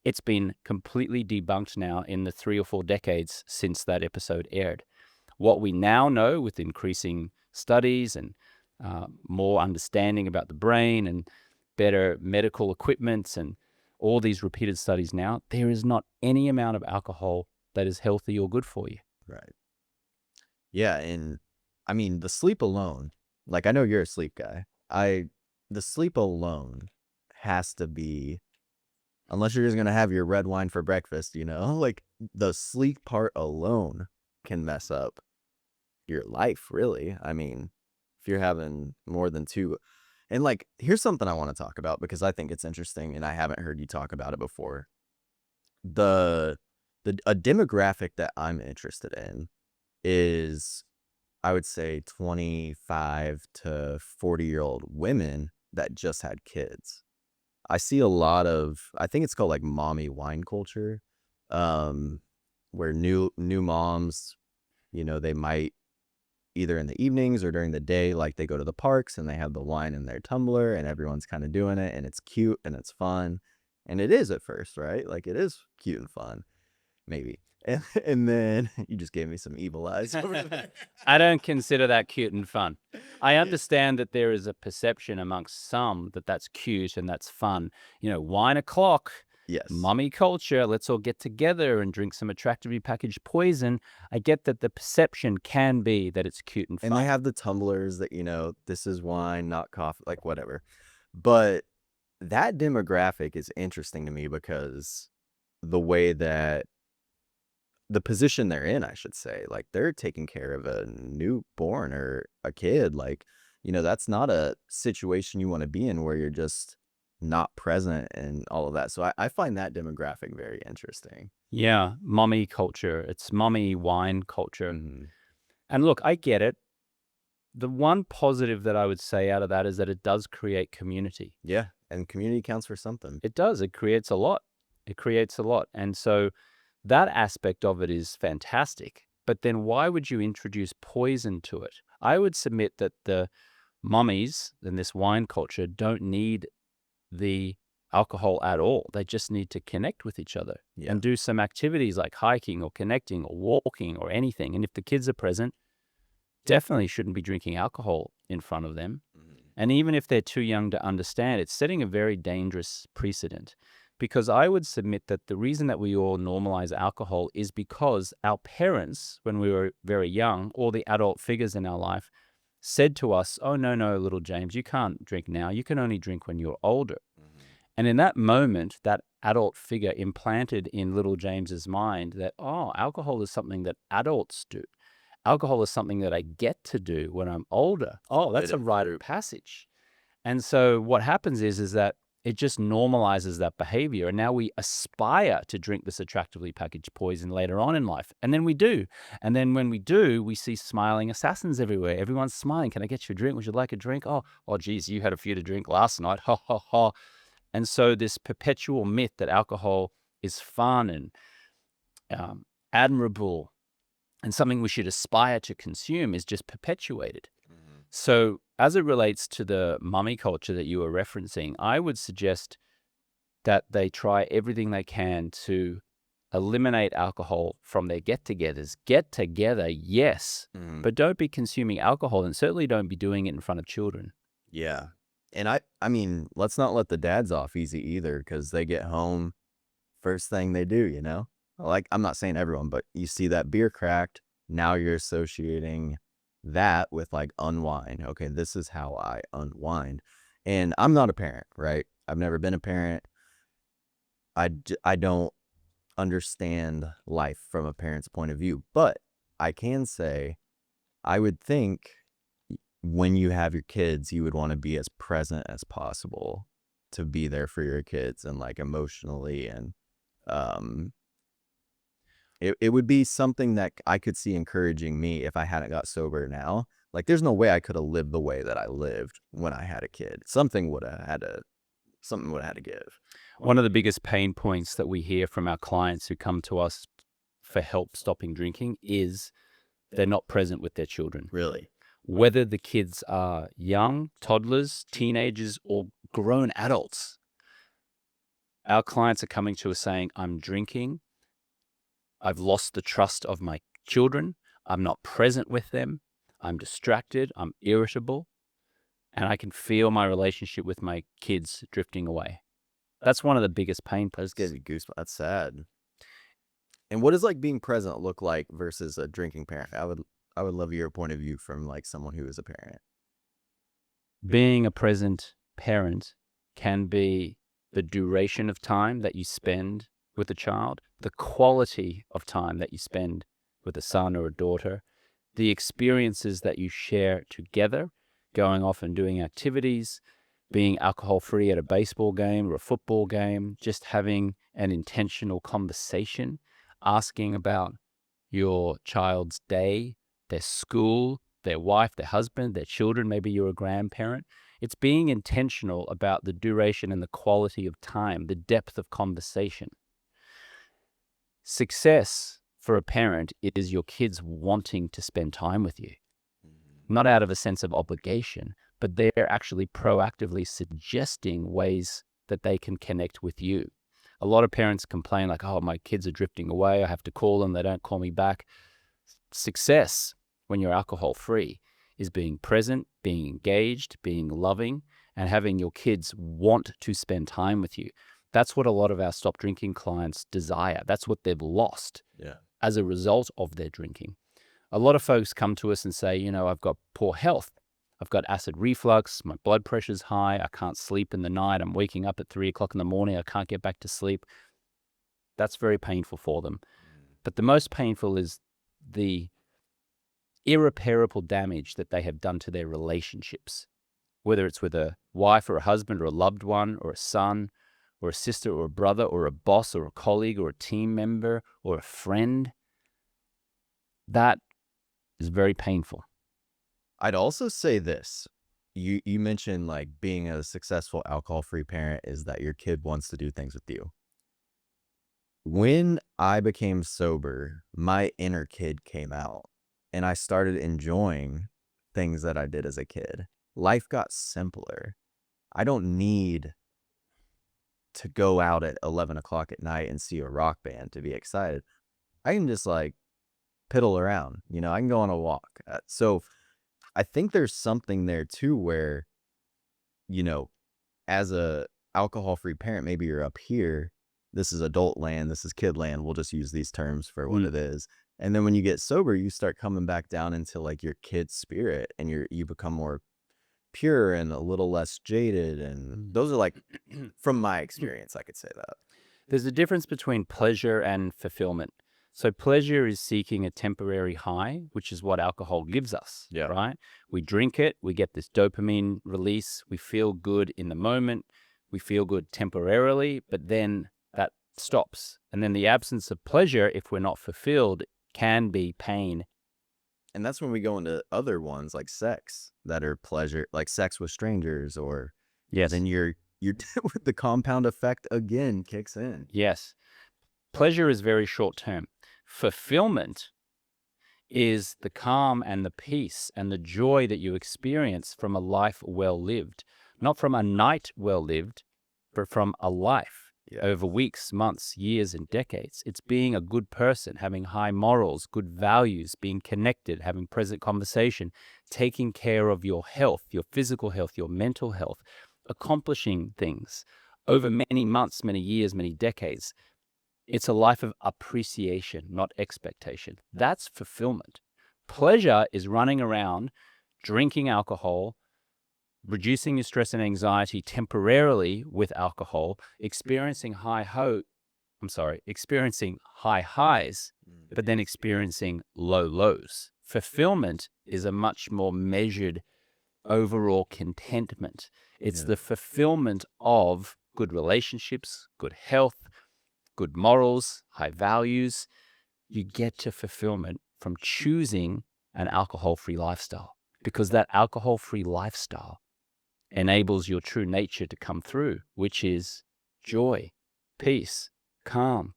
It's been completely debunked now in the 3 or 4 decades since that episode aired. What we now know with increasing studies and more understanding about the brain and better medical equipment and all these repeated studies now, there is not any amount of alcohol that is healthy or good for you. Right. Yeah, and I mean, the sleep alone, like I know you're a sleep guy. The sleep alone has to be, unless you're just going to have your red wine for breakfast, like the sleep part alone can mess up your life, really. I mean, if you're having more than 2. And like, here's something I want to talk about because I think it's interesting and I haven't heard you talk about it before. A demographic that I'm interested in is, I would say, 25 to 40-year-old women that just had kids. I see a lot of, I think it's called like mommy wine culture, where new moms, they might either in the evenings or during the day, like they go to the parks and they have the wine in their tumbler and everyone's kind of doing it and it's cute and it's fun. And it is at first, right? Like it is cute and fun, maybe. And then you just gave me some evil eyes over there. I don't consider that cute and fun. I understand that there is a perception amongst some that that's cute and that's fun. Wine o'clock, Yes. mommy culture, let's all get together and drink some attractively packaged poison. I get that the perception can be that it's cute and fun. And they have the tumblers that, this is wine, not coffee, like whatever. But that demographic is interesting to me because the way that the position they're in, I should say, like they're taking care of a newborn or a kid. Like, that's not a situation you want to be in where you're just not present and all of that. So I find that demographic very interesting. Yeah, mommy culture. It's mommy wine culture. Mm-hmm. And look, I get it. The one positive that I would say out of that is that it does create community. Yeah, and community counts for something. It does. It creates a lot. And so that aspect of it is fantastic. But then why would you introduce poison to it? I would submit that the mummies in this wine culture don't need the alcohol at all. They just need to connect with each other and do some activities like hiking or connecting or walking or anything. And if the kids are present, definitely shouldn't be drinking alcohol in front of them. Mm-hmm. And even if they're too young to understand, it's setting a very dangerous precedent. Because I would submit that the reason that we all normalize alcohol is because our parents, when we were very young, or the adult figures in our life, said to us, oh, no, little James, you can't drink now. You can only drink when you're older. Mm-hmm. And in that moment, that adult figure implanted in little James's mind that, oh, alcohol is something that adults do. Alcohol is something that I get to do when I'm older. Oh, that's a rite of passage. And so what happens is that it just normalizes that behavior. And now we aspire to drink this attractively packaged poison later on in life. And then we do. And then when we do, we see smiling assassins everywhere. Everyone's smiling. Can I get you a drink? Would you like a drink? Oh, geez, you had a few to drink last night. Ha, ha, ha. And so this perpetual myth that alcohol is fun and admirable and something we should aspire to consume is just perpetuated. Mm-hmm. So as it relates to the mummy culture that you were referencing, I would suggest that they try everything they can to eliminate alcohol from their get-togethers. Get together, yes, but don't be consuming alcohol, and certainly don't be doing it in front of children. Yeah. And I mean, let's not let the dads off easy either, because they get home, first thing they do, you know? Like, I'm not saying everyone, but you see that beer cracked, now you're associating that with like unwind. Okay, this is how I unwind. And I'm not a parent, right? I've never been a parent. I don't understand life from a parent's point of view, but I can say I would think when you have your kids, you would want to be as present as possible to be there for your kids and like emotionally, and it would be something that I could see encouraging me if I hadn't got sober now. Like, there's no way I could have lived the way that I lived when I had a kid. Something would have had to give. One of the biggest pain points that we hear from our clients who come to us for help stopping drinking is they're not present with their children. Really? Whether the kids are young, toddlers, teenagers, or grown adults, our clients are coming to us saying, I'm drinking, I've lost the trust of my children, I'm not present with them, I'm distracted, I'm irritable, and I can feel my relationship with my kids drifting away. That's one of the biggest pain points. That's getting goosebumps. That's sad. And what does like being present look like versus a drinking parent? I would love your point of view from like someone who is a parent. Being a present parent can be the duration of time that you spend with a child, the quality of time that you spend with a son or a daughter, the experiences that you share together, going off and doing activities, being alcohol-free at a baseball game or a football game, just having an intentional conversation, asking about your child's day, their school, their wife, their husband, their children. Maybe you're a grandparent. It's being intentional about the duration and the quality of time, the depth of conversation. Success for a parent is your kids wanting to spend time with you, not out of a sense of obligation, but they're actually proactively suggesting ways that they can connect with you. A lot of parents complain like, oh, my kids are drifting away. I have to call them. They don't call me back. Success when you're alcohol free is being present, being engaged, being loving, and having your kids want to spend time with you. That's what a lot of our stop drinking clients desire. That's what they've lost as a result of their drinking. A lot of folks come to us and say, you know, I've got poor health. I've got acid reflux, my blood pressure's high, I can't sleep in the night, I'm waking up at 3 o'clock in the morning, I can't get back to sleep. That's very painful for them. But the most painful is the irreparable damage that they have done to their relationships, whether it's with a wife or a husband or a loved one or a son or a sister or a brother or a boss or a colleague or a team member or a friend. That is very painful. I'd also say this. You mentioned like being a successful alcohol-free parent is that your kid wants to do things with you. When I became sober, my inner kid came out and I started enjoying things that I did as a kid. Life got simpler. I don't need to go out at 11 o'clock at night and see a rock band to be excited. I can just like piddle around, you know, I can go on a walk. So I think there's something there too where, you know, as a alcohol-free parent, maybe you're up here, this is adult land, this is kid land, we'll just use these terms for what it is. And then when you get sober, you start coming back down into like your kid spirit and you become more pure and a little less jaded. And those are like, from my experience, I could say that. There's a difference between pleasure and fulfillment. So pleasure is seeking a temporary high, which is what alcohol gives us, right? We drink it, we get this dopamine release, we feel good in the moment, we feel good temporarily, but then that stops. And then the absence of pleasure, if we're not fulfilled, can be pain. And that's when we go into other ones like sex that are pleasure, like sex with strangers, or then you're with the compound effect again kicks in. Yes. Pleasure is very short term. Fulfillment is the calm and the peace and the joy that you experience from a life well lived, not from a night well lived, but from a life over weeks, months, years, and decades. It's being a good person, having high morals, good values, being connected, having present conversation, taking care of your health, your physical health, your mental health, accomplishing things over many months, many years, many decades. It's a life of appreciation, not expectation. That's fulfillment. Pleasure is running around, drinking alcohol, reducing your stress and anxiety temporarily with alcohol, experiencing experiencing high highs, but then experiencing low lows. Fulfillment is a much more measured overall contentment. It's the fulfillment of good relationships, good health, good morals, high values. You get to fulfillment from choosing an alcohol-free lifestyle, because that alcohol-free lifestyle enables your true nature to come through, which is joy, peace, calm,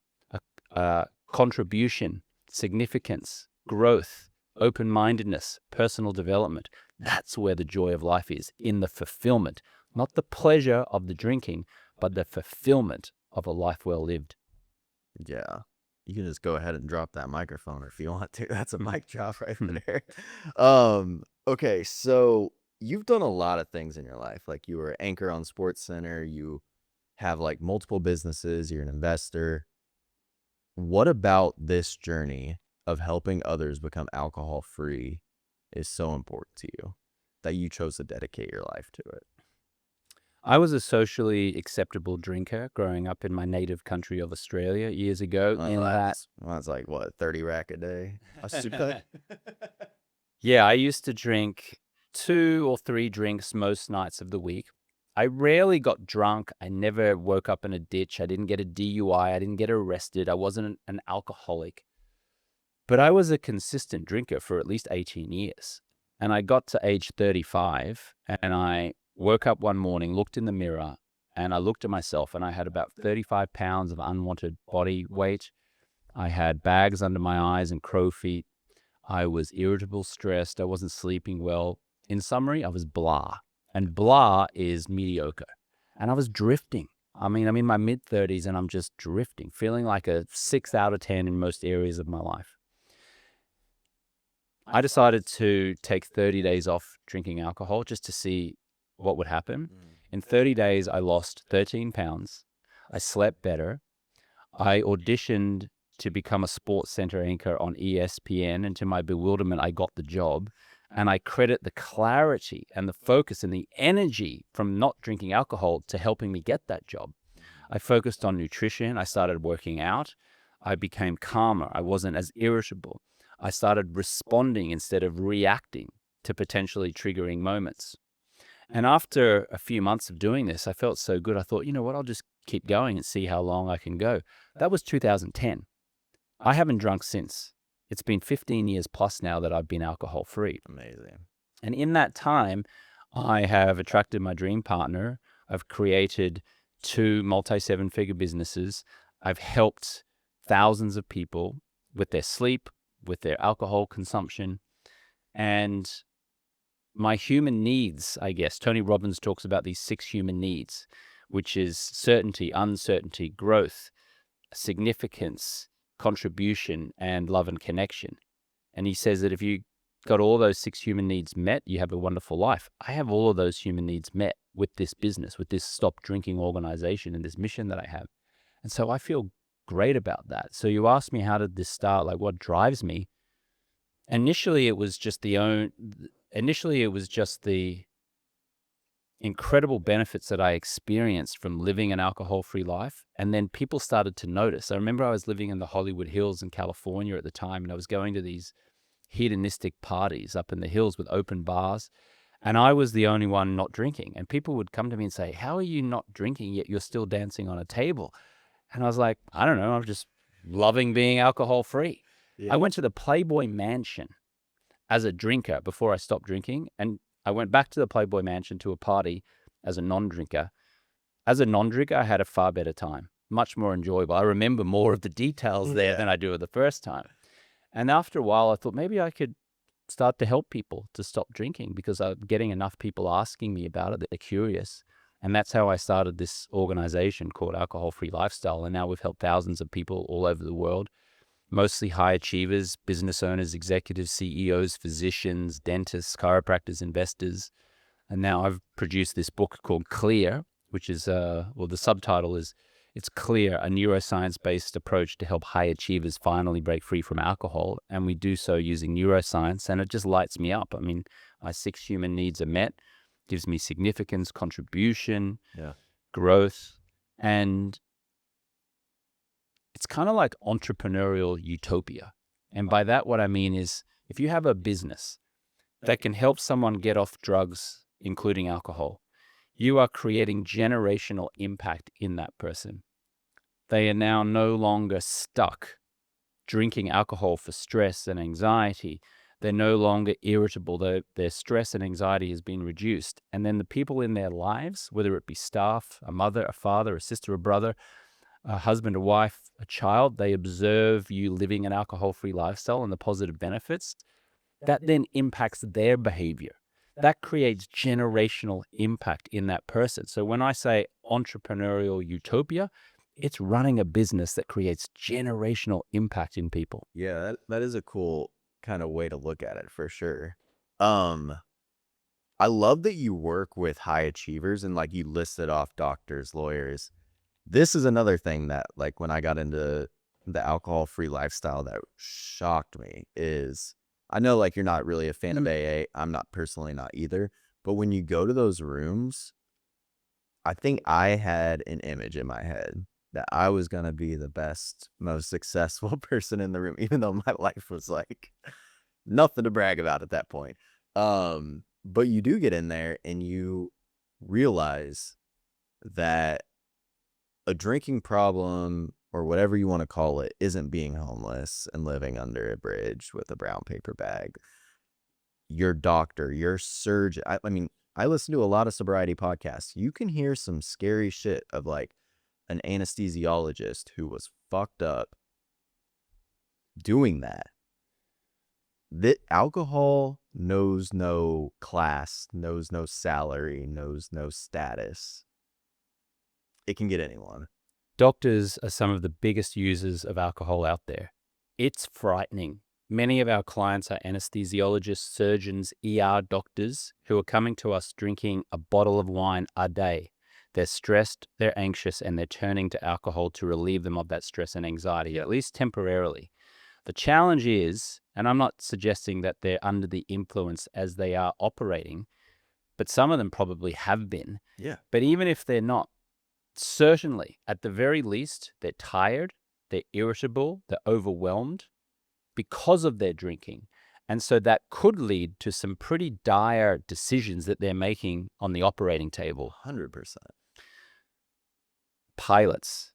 contribution, significance, growth, open-mindedness, personal development. That's where the joy of life is, in the fulfillment, not the pleasure of the drinking, but the fulfillment of a life well lived. Yeah. You can just go ahead and drop that microphone if you want to. That's a mic drop right there. Okay, so you've done a lot of things in your life. Like, you were an anchor on SportsCenter. You have like multiple businesses. You're an investor. What about this journey of helping others become alcohol free is so important to you that you chose to dedicate your life to it? I was a socially acceptable drinker growing up in my native country of Australia years ago. That's like, what, 30 rack a day? Yeah, I used to drink 2 or 3 drinks most nights of the week. I rarely got drunk. I never woke up in a ditch. I didn't get a DUI. I didn't get arrested. I wasn't an alcoholic. But I was a consistent drinker for at least 18 years. And I got to age 35 and I woke up one morning, looked in the mirror, and I looked at myself, and I had about 35 pounds of unwanted body weight. I had bags under my eyes and crow feet. I was irritable, stressed. I wasn't sleeping well. In summary, I was blah. And blah is mediocre. And I was drifting. I mean, I'm in my mid-30s and I'm just drifting, feeling like a 6 out of 10 in most areas of my life. I decided to take 30 days off drinking alcohol just to see what would happen. In 30 days, I lost 13 pounds. I slept better. I auditioned to become a SportsCenter anchor on ESPN, and to my bewilderment, I got the job. And I credit the clarity and the focus and the energy from not drinking alcohol to helping me get that job. I focused on nutrition. I started working out. I became calmer. I wasn't as irritable. I started responding instead of reacting to potentially triggering moments. And after a few months of doing this, I felt so good. I thought, you know what, I'll just keep going and see how long I can go. That was 2010. I haven't drunk since. It's been 15 years plus now that I've been alcohol free. Amazing. And in that time, I have attracted my dream partner. I've created 2 multi-7-figure businesses. I've helped thousands of people with their sleep, with their alcohol consumption, and my human needs, I guess. Tony Robbins talks about these 6 human needs, which is certainty, uncertainty, growth, significance, contribution, and love and connection. And he says that if you got all those 6 human needs met, you have a wonderful life. I have all of those human needs met with this business, with this stop drinking organization and this mission that I have. And so I feel great about that. So you asked me, how did this start? Like, what drives me? Initially, it was just the incredible benefits that I experienced from living an alcohol-free life. And then people started to notice. I remember I was living in the Hollywood Hills in California at the time, and I was going to these hedonistic parties up in the hills with open bars. And I was the only one not drinking. And people would come to me and say, how are you not drinking yet you're still dancing on a table? And I was like, I don't know. I'm just loving being alcohol-free. Yeah. I went to the Playboy Mansion as a drinker before I stopped drinking. And I went back to the Playboy Mansion to a party as a non-drinker. As a non-drinker, I had a far better time, much more enjoyable. I remember more of the details there than I do of the first time. And after a while, I thought maybe I could start to help people to stop drinking because I'm getting enough people asking me about it that they're curious. And that's how I started this organization called Alcohol Free Lifestyle. And now we've helped thousands of people all over the world, mostly high achievers, business owners, executives, CEOs, physicians, dentists, chiropractors, investors. And now I've produced this book called Clear, which is, the subtitle is, it's Clear, a neuroscience-based approach to help high achievers finally break free from alcohol. And we do so using neuroscience, and it just lights me up. I mean, my 6 human needs are met, gives me significance, contribution, growth, and it's kind of like entrepreneurial utopia. And by that, what I mean is if you have a business that can help someone get off drugs, including alcohol, you are creating generational impact in that person. They are now no longer stuck drinking alcohol for stress and anxiety. They're no longer irritable. Their stress and anxiety has been reduced. And then the people in their lives, whether it be staff, a mother, a father, a sister, a brother, a husband, a wife, a child, they observe you living an alcohol-free lifestyle and the positive benefits. That then impacts their behavior. That creates generational impact in that person. So when I say entrepreneurial utopia, it's running a business that creates generational impact in people. Yeah, that is a cool kind of way to look at it for sure. I love that you work with high achievers and like you listed off doctors, lawyers. This is another thing that like when I got into the alcohol-free lifestyle that shocked me is I know like you're not really a fan of AA. I'm not personally not either. But when you go to those rooms, I think I had an image in my head that I was going to be the best, most successful person in the room, even though my life was like nothing to brag about at that point. But you do get in there and you realize that a drinking problem or whatever you want to call it isn't being homeless and living under a bridge with a brown paper bag. Your doctor, your surgeon. I mean, I listen to a lot of sobriety podcasts. You can hear some scary shit of like an anesthesiologist who was fucked up doing that. That alcohol knows no class, knows no salary, knows no status. It can get anyone. Doctors are some of the biggest users of alcohol out there. It's frightening. Many of our clients are anesthesiologists, surgeons, ER doctors who are coming to us drinking a bottle of wine a day. They're stressed, they're anxious, and they're turning to alcohol to relieve them of that stress and anxiety, at least temporarily. The challenge is, and I'm not suggesting that they're under the influence as they are operating, but some of them probably have been. Yeah. But even if they're not, certainly, at the very least, they're tired, they're irritable, they're overwhelmed because of their drinking. And so that could lead to some pretty dire decisions that they're making on the operating table. 100%. Pilots.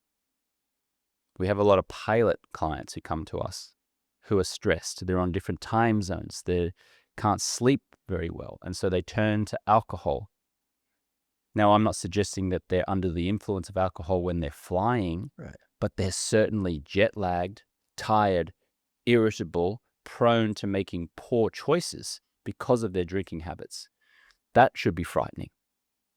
We have a lot of pilot clients who come to us who are stressed. They're on different time zones. They can't sleep very well. And so they turn to alcohol. Now, I'm not suggesting that they're under the influence of alcohol when they're flying, right, but they're certainly jet-lagged, tired, irritable, prone to making poor choices because of their drinking habits. That should be frightening.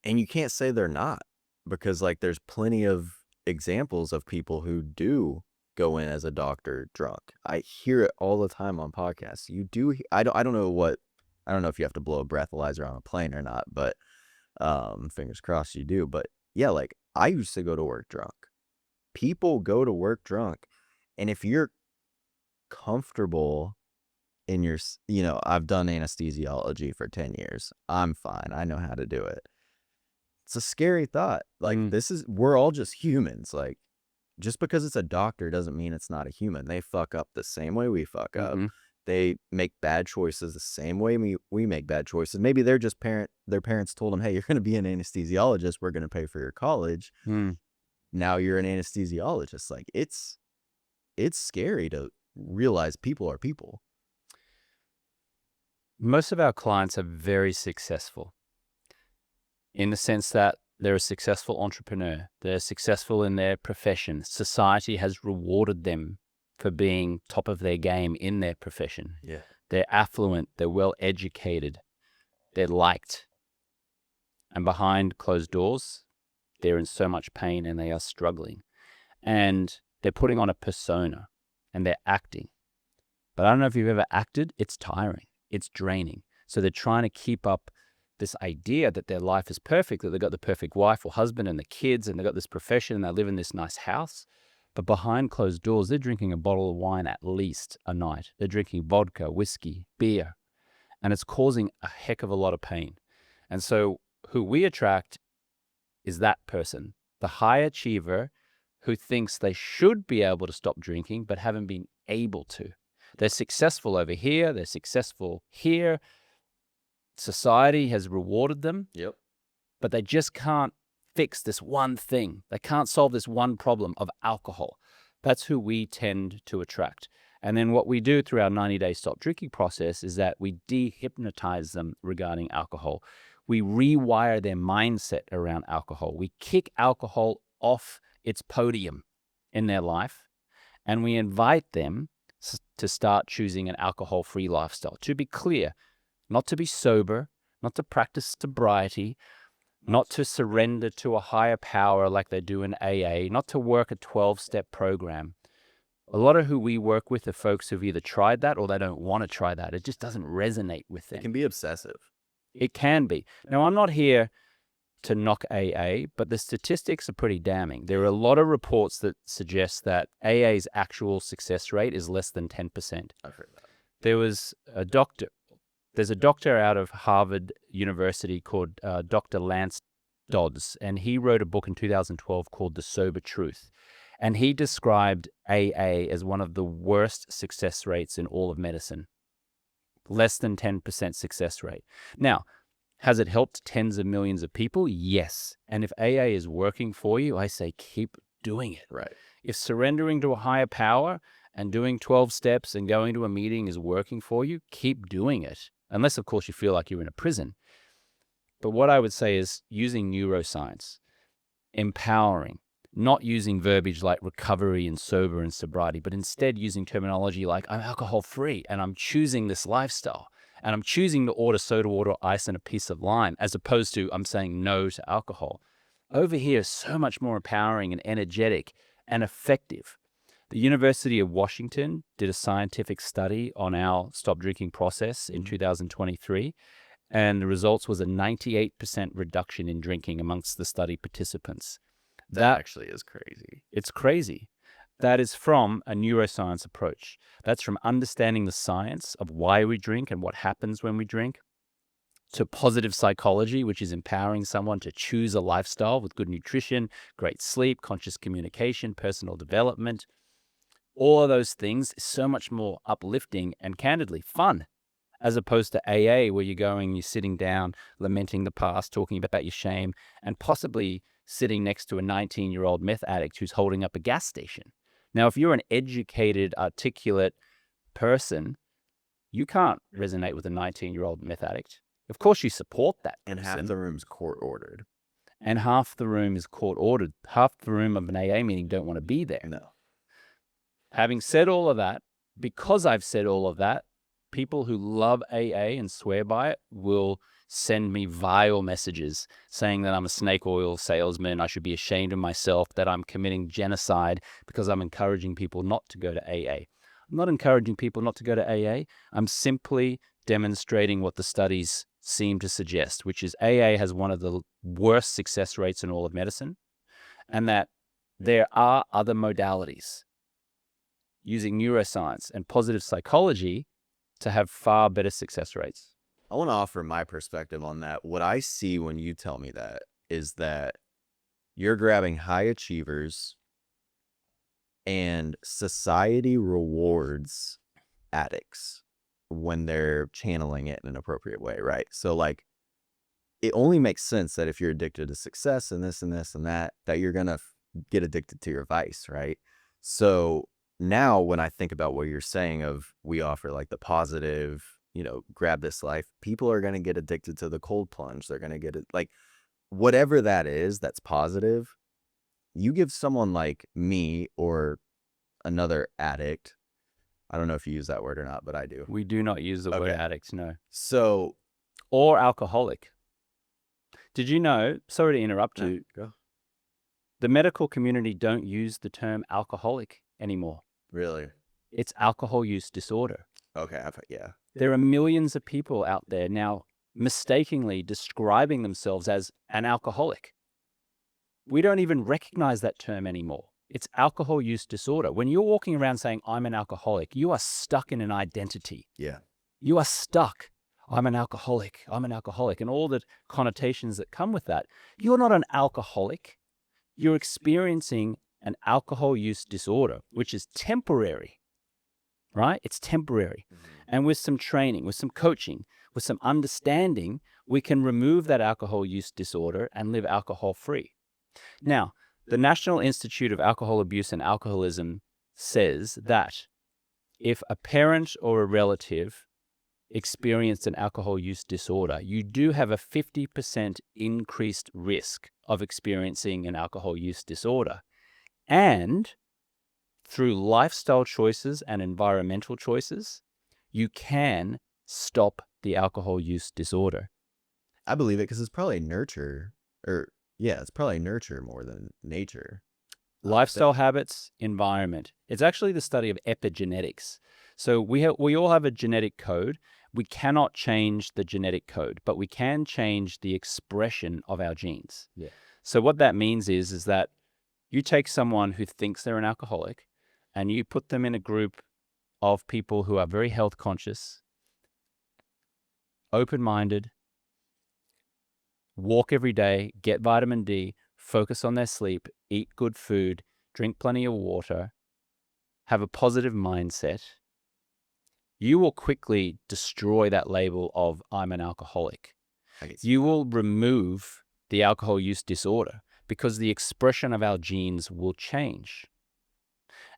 And you can't say they're not, because like there's plenty of examples of people who do go in as a doctor drunk. I hear it all the time on podcasts. You do. I don't know if you have to blow a breathalyzer on a plane or not, but fingers crossed you do. But yeah, like I used to go to work drunk. People go to work drunk. And if you're comfortable in your, I've done anesthesiology for 10 years. I'm fine. I know how to do it. It's a scary thought. Like we're all just humans. Like just because it's a doctor doesn't mean it's not a human. They fuck up the same way we fuck up. They make bad choices the same way we make bad choices. Maybe they're just their parents told them, hey, you're going to be an anesthesiologist. We're going to pay for your college. Now you're an anesthesiologist. Like it's scary to realize people are people. Most of our clients are very successful in the sense that they're a successful entrepreneur. They're successful in their profession. Society has rewarded them for being top of their game in their profession. Yeah. They're affluent, they're well educated, they're liked. And behind closed doors, they're in so much pain and they are struggling. And they're putting on a persona and they're acting. But I don't know if you've ever acted, it's tiring, it's draining. So they're trying to keep up this idea that their life is perfect, that they've got the perfect wife or husband and the kids, and they've got this profession and they live in this nice house. But behind closed doors, they're drinking a bottle of wine at least a night. They're drinking vodka, whiskey, beer, and it's causing a heck of a lot of pain. And so who we attract is that person, the high achiever who thinks they should be able to stop drinking but haven't been able to. They're successful over here, they're successful here. Society has rewarded them, Yep. but they just can't fix this one thing. They can't solve this one problem of alcohol. That's who we tend to attract. And then what we do through our 90-day stop drinking process is that we dehypnotize them regarding alcohol. We rewire their mindset around alcohol. We kick alcohol off its podium in their life, and we invite them to start choosing an alcohol-free lifestyle. To be clear, not to be sober, not to practice sobriety, not to surrender to a higher power like they do in AA, not to work a 12-step program. A lot of who we work with are folks who've either tried that or they don't want to try that. It just doesn't resonate with them. It can be obsessive. It can be. Now, I'm not here to knock AA, but the statistics are pretty damning. There are a lot of reports that suggest that AA's actual success rate is less than 10%. I've heard that. There's a doctor out of Harvard University called Dr. Lance Dodds, and he wrote a book in 2012 called The Sober Truth. And he described AA as one of the worst success rates in all of medicine. Less than 10% success rate. Now, has it helped tens of millions of people? Yes. And if AA is working for you, I say keep doing it. Right. If surrendering to a higher power and doing 12 steps and going to a meeting is working for you, keep doing it. Unless, of course, you feel like you're in a prison. But what I would say is using neuroscience, empowering, not using verbiage like recovery and sober and sobriety, but instead using terminology like I'm alcohol-free and I'm choosing this lifestyle and I'm choosing to order soda water, ice, and a piece of lime, as opposed to I'm saying no to alcohol. Over here is so much more empowering and energetic and effective. The University of Washington did a scientific study on our stop drinking process in 2023, and the results was a 98% reduction in drinking amongst the study participants. That actually is crazy. It's crazy. That is from a neuroscience approach. That's from understanding the science of why we drink and what happens when we drink, to positive psychology, which is empowering someone to choose a lifestyle with good nutrition, great sleep, conscious communication, personal development. All of those things is so much more uplifting and candidly fun, as opposed to AA, where you're going, you're sitting down, lamenting the past, talking about your shame, and possibly sitting next to a 19-year-old meth addict who's holding up a gas station. Now, if you're an educated, articulate person, you can't resonate with a 19-year-old meth addict. Of course, you support that And person. half the room's court ordered. And half the room is court ordered. Half the room of an AA meeting don't want to be there. No. Having said all of that, because I've said all of that, people who love AA and swear by it will send me vile messages saying that I'm a snake oil salesman, I should be ashamed of myself, that I'm committing genocide because I'm encouraging people not to go to AA. I'm not encouraging people not to go to AA. I'm simply demonstrating what the studies seem to suggest, which is AA has one of the worst success rates in all of medicine, and that there are other modalities using neuroscience and positive psychology to have far better success rates. I want to offer my perspective on that. What I see when you tell me that is that you're grabbing high achievers and society rewards addicts when they're channeling it in an appropriate way, right? So like, it only makes sense that if you're addicted to success and this and this and that you're going to get addicted to your vice, right? So now when I think about what you're saying of we offer like the positive, grab this life, people are going to get addicted to the cold plunge. They're going to get it, like whatever that is, that's positive. You give someone like me or another addict. I don't know if you use that word or not, but I do. We do not use the word Okay. addicts, no. So, Or alcoholic. Did you know, sorry to interrupt no, you, go. the medical community don't use the term alcoholic anymore. Really? It's alcohol use disorder. Okay. Yeah. There are millions of people out there now mistakenly describing themselves as an alcoholic. We don't even recognize that term anymore. It's alcohol use disorder. When you're walking around saying, I'm an alcoholic, you are stuck in an identity. Yeah. You are stuck. I'm an alcoholic. I'm an alcoholic. And all the connotations that come with that. You're not an alcoholic. You're experiencing an alcohol use disorder, which is temporary, right? It's temporary. And with some training, with some coaching, with some understanding, we can remove that alcohol use disorder and live alcohol free. Now, the National Institute of Alcohol Abuse and Alcoholism says that if a parent or a relative experienced an alcohol use disorder, you do have a 50% increased risk of experiencing an alcohol use disorder. And through lifestyle choices and environmental choices, you can stop the alcohol use disorder. I believe it because it's probably nurture, it's probably nurture more than nature. Lifestyle habits, environment. It's actually the study of epigenetics. So we all have a genetic code. We cannot change the genetic code, but we can change the expression of our genes. Yeah. So what that means is that you take someone who thinks they're an alcoholic and you put them in a group of people who are very health conscious, open-minded, walk every day, get vitamin D, focus on their sleep, eat good food, drink plenty of water, have a positive mindset. You will quickly destroy that label of I'm an alcoholic. You will remove the alcohol use disorder because the expression of our genes will change.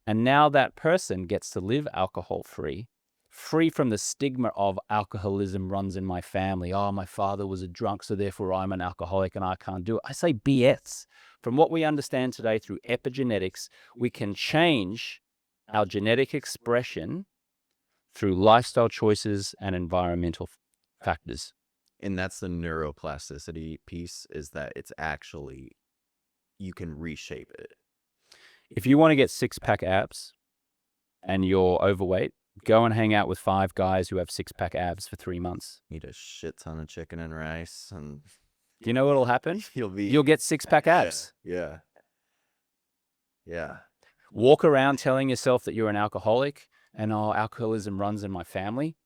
And now that person gets to live alcohol-free, free from the stigma of alcoholism runs in my family. Oh, my father was a drunk, so therefore I'm an alcoholic and I can't do it. I say BS. From what we understand today through epigenetics, we can change our genetic expression through lifestyle choices and environmental factors. And that's the neuroplasticity piece, is that it's actually, you can reshape it. If you want to get six-pack abs and you're overweight, go and hang out with 5 guys who have six-pack abs for 3 months. Eat a shit ton of chicken and rice, and Do you know what'll happen? you'll You'll get six-pack abs. Yeah. Walk around telling yourself that you're an alcoholic and, oh, alcoholism runs in my family.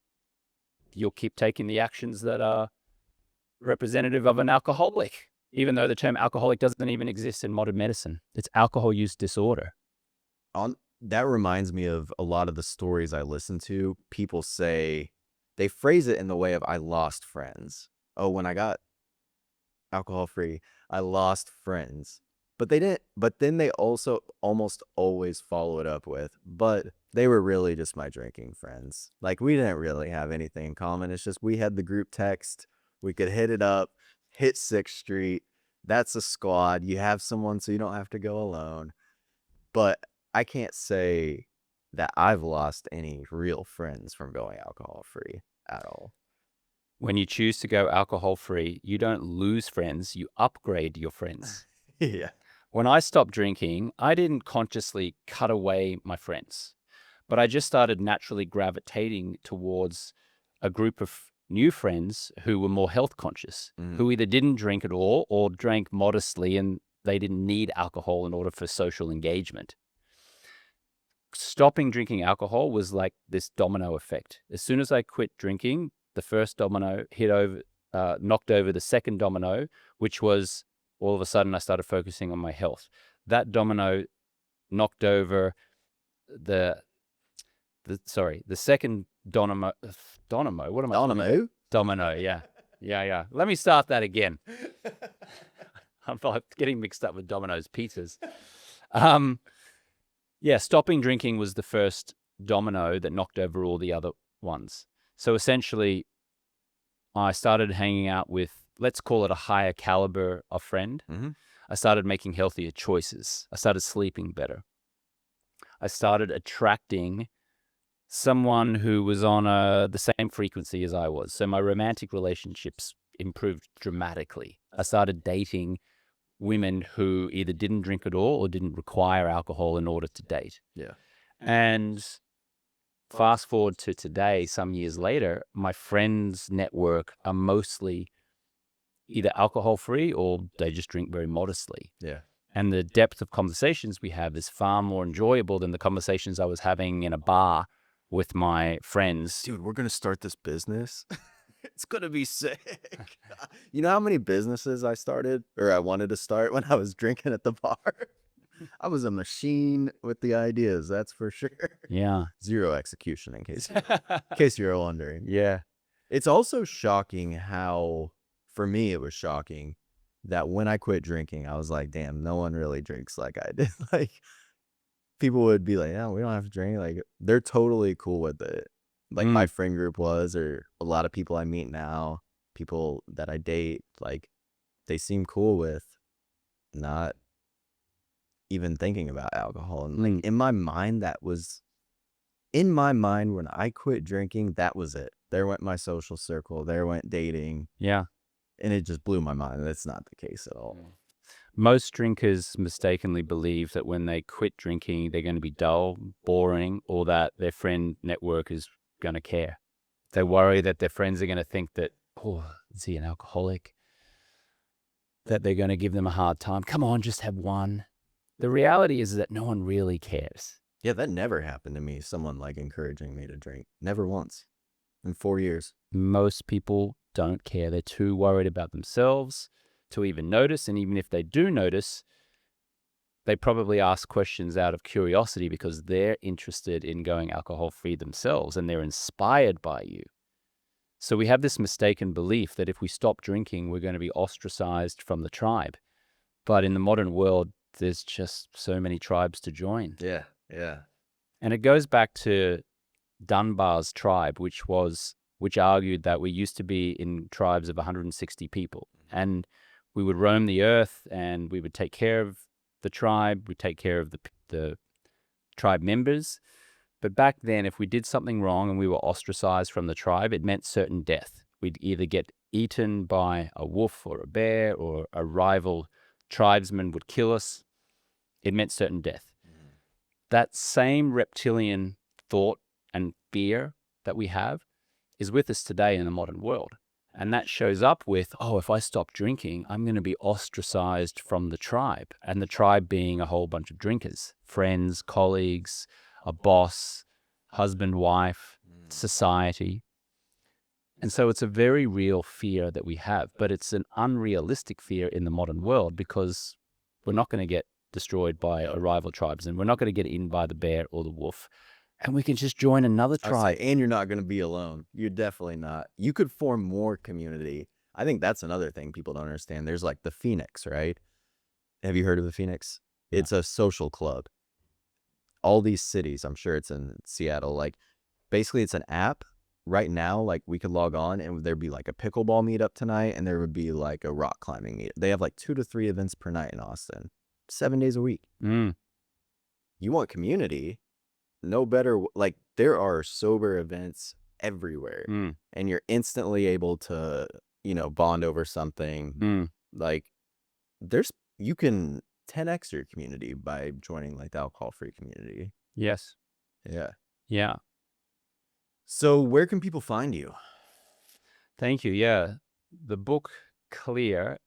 You'll keep taking the actions that are representative of an alcoholic, even though the term alcoholic doesn't even exist in modern medicine. It's alcohol use disorder. That reminds me of a lot of the stories I listen to. People say, they phrase it in the way of, I lost friends. Oh, when I got alcohol free, I lost friends. But they didn't. But then they also almost always follow it up with, but they were really just my drinking friends. Like, we didn't really have anything in common. It's just we had the group text. We could hit it up, hit 6th Street. That's a squad. You have someone so you don't have to go alone. But I can't say that I've lost any real friends from going alcohol free at all. When you choose to go alcohol free, you don't lose friends, you upgrade your friends. Yeah. When I stopped drinking, I didn't consciously cut away my friends, but I just started naturally gravitating towards a group of new friends who were more health conscious, who either didn't drink at all or drank modestly and they didn't need alcohol in order for social engagement. Stopping drinking alcohol was like this domino effect. As soon as I quit drinking, the first domino knocked over the second domino, which was all of a sudden I started focusing on my health. That domino knocked over the second domino. What am I? Domino? Domino, yeah. Yeah. Let me start that again. I'm getting mixed up with Domino's pizzas. Stopping drinking was the first domino that knocked over all the other ones. So essentially, I started hanging out with, let's call it a higher caliber of friend. I started making healthier choices. I started sleeping better. I started attracting someone who was on the same frequency as I was. So my romantic relationships improved dramatically. I started dating women who either didn't drink at all or didn't require alcohol in order to date. Yeah. And fast forward to today, some years later, my friends' network are mostly either alcohol-free or they just drink very modestly. Yeah. And the depth of conversations we have is far more enjoyable than the conversations I was having in a bar with my friends. Dude, we're going to start this business. It's going to be sick. You know how many businesses I started or I wanted to start when I was drinking at the bar? I was a machine with the ideas, that's for sure. Yeah. Zero execution, in case you're wondering. Yeah. It's also shocking how, for me, it was shocking that when I quit drinking, I was like, damn, no one really drinks like I did. Like, people would be like, yeah, we don't have to drink. Like, they're totally cool with it. Like, my friend group was, or a lot of people I meet now, people that I date, like, they seem cool with not even thinking about alcohol. And like, in my mind, when I quit drinking, that was it. There went my social circle. There went dating. Yeah. And it just blew my mind. That's not the case at all. Most drinkers mistakenly believe that when they quit drinking, they're going to be dull, boring, or that their friend network is going to care. They worry that their friends are going to think that, oh, is he an alcoholic? That they're going to give them a hard time. Come on, just have one. The reality is that no one really cares. Yeah, that never happened to me. Someone like encouraging me to drink. Never once in 4 years. Most people don't care. They're too worried about themselves to even notice. And even if they do notice, they probably ask questions out of curiosity because they're interested in going alcohol-free themselves and they're inspired by you. So we have this mistaken belief that if we stop drinking, we're going to be ostracized from the tribe. But in the modern world, there's just so many tribes to join. Yeah, yeah. And it goes back to Dunbar's tribe, which argued that we used to be in tribes of 160 people. And we would roam the earth and we would take care of the tribe, we'd take care of the tribe members. But back then, if we did something wrong and we were ostracized from the tribe, it meant certain death. We'd either get eaten by a wolf or a bear, or a rival tribesman would kill us. It meant certain death. That same reptilian thought and fear that we have is with us today in the modern world. And that shows up with, oh, if I stop drinking, I'm going to be ostracized from the tribe. And the tribe being a whole bunch of drinkers, friends, colleagues, a boss, husband, wife, society. And so it's a very real fear that we have, but it's an unrealistic fear in the modern world because we're not going to get destroyed by a rival tribes and we're not going to get eaten by the bear or the wolf. And we can just join another tribe. And you're not going to be alone. You're definitely not. You could form more community. I think that's another thing people don't understand. There's like the Phoenix, right? Have you heard of the Phoenix? Yeah. It's a social club. All these cities, I'm sure it's in Seattle, like basically it's an app. Right now, like we could log on and there'd be like a pickleball meetup tonight and there would be like a rock climbing meet. They have like 2 to 3 events per night in Austin, 7 days a week. You want community? No better, like there are sober events everywhere and you're instantly able to, bond over something. Like you can 10x your community by joining like the alcohol-free community. Yes. Yeah. Yeah. So where can people find you? Thank you. Yeah. The book Clear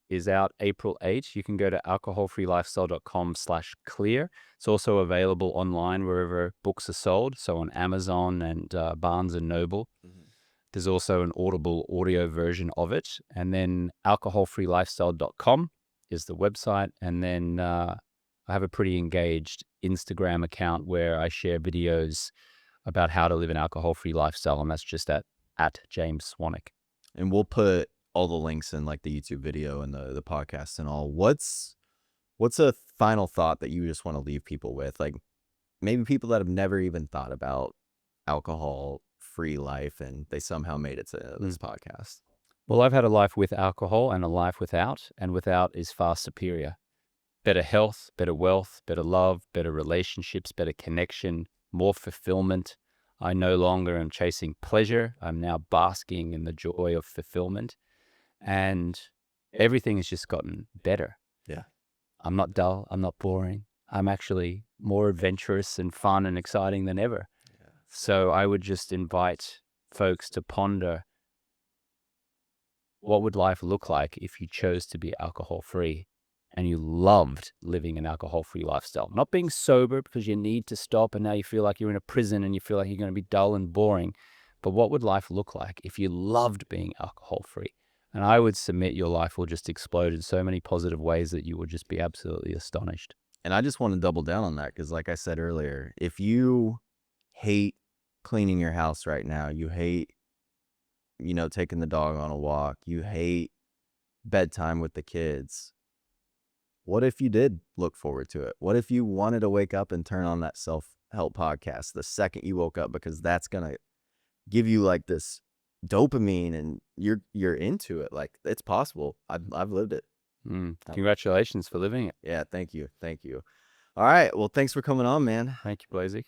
is out April 8. You can go to alcoholfreelifestyle.com/clear. It's also available online wherever books are sold. So on Amazon and Barnes and Noble. There's also an Audible audio version of it. And then alcoholfreelifestyle.com is the website. And then I have a pretty engaged Instagram account where I share videos about how to live an alcohol-free lifestyle. And that's just at James Swanwick. And we'll put all the links in like the YouTube video and the podcast and all. What's a final thought that you just want to leave people with? Like maybe people that have never even thought about alcohol-free life and they somehow made it to this podcast. Well, I've had a life with alcohol and a life without, and without is far superior. better health, better wealth, better love, better relationships, better connection, more fulfillment. I no longer am chasing pleasure. I'm now basking in the joy of fulfillment. And everything has just gotten better. Yeah. I'm not dull. I'm not boring. I'm actually more adventurous and fun and exciting than ever. Yeah. So I would just invite folks to ponder, what would life look like if you chose to be alcohol-free and you loved living an alcohol-free lifestyle? Not being sober because you need to stop and now you feel like you're in a prison and you feel like you're going to be dull and boring. But what would life look like if you loved being alcohol-free? And I would submit your life will just explode in so many positive ways that you would just be absolutely astonished. And I just want to double down on that because, like I said earlier, if you hate cleaning your house right now, you hate, taking the dog on a walk, you hate bedtime with the kids, what if you did look forward to it? What if you wanted to wake up and turn on that self-help podcast the second you woke up, because that's going to give you like this dopamine and you're into it. Like, it's possible. I've lived it. Congratulations for living it. Yeah, thank you. All right, well, thanks for coming on, man. Thank you, Blazik.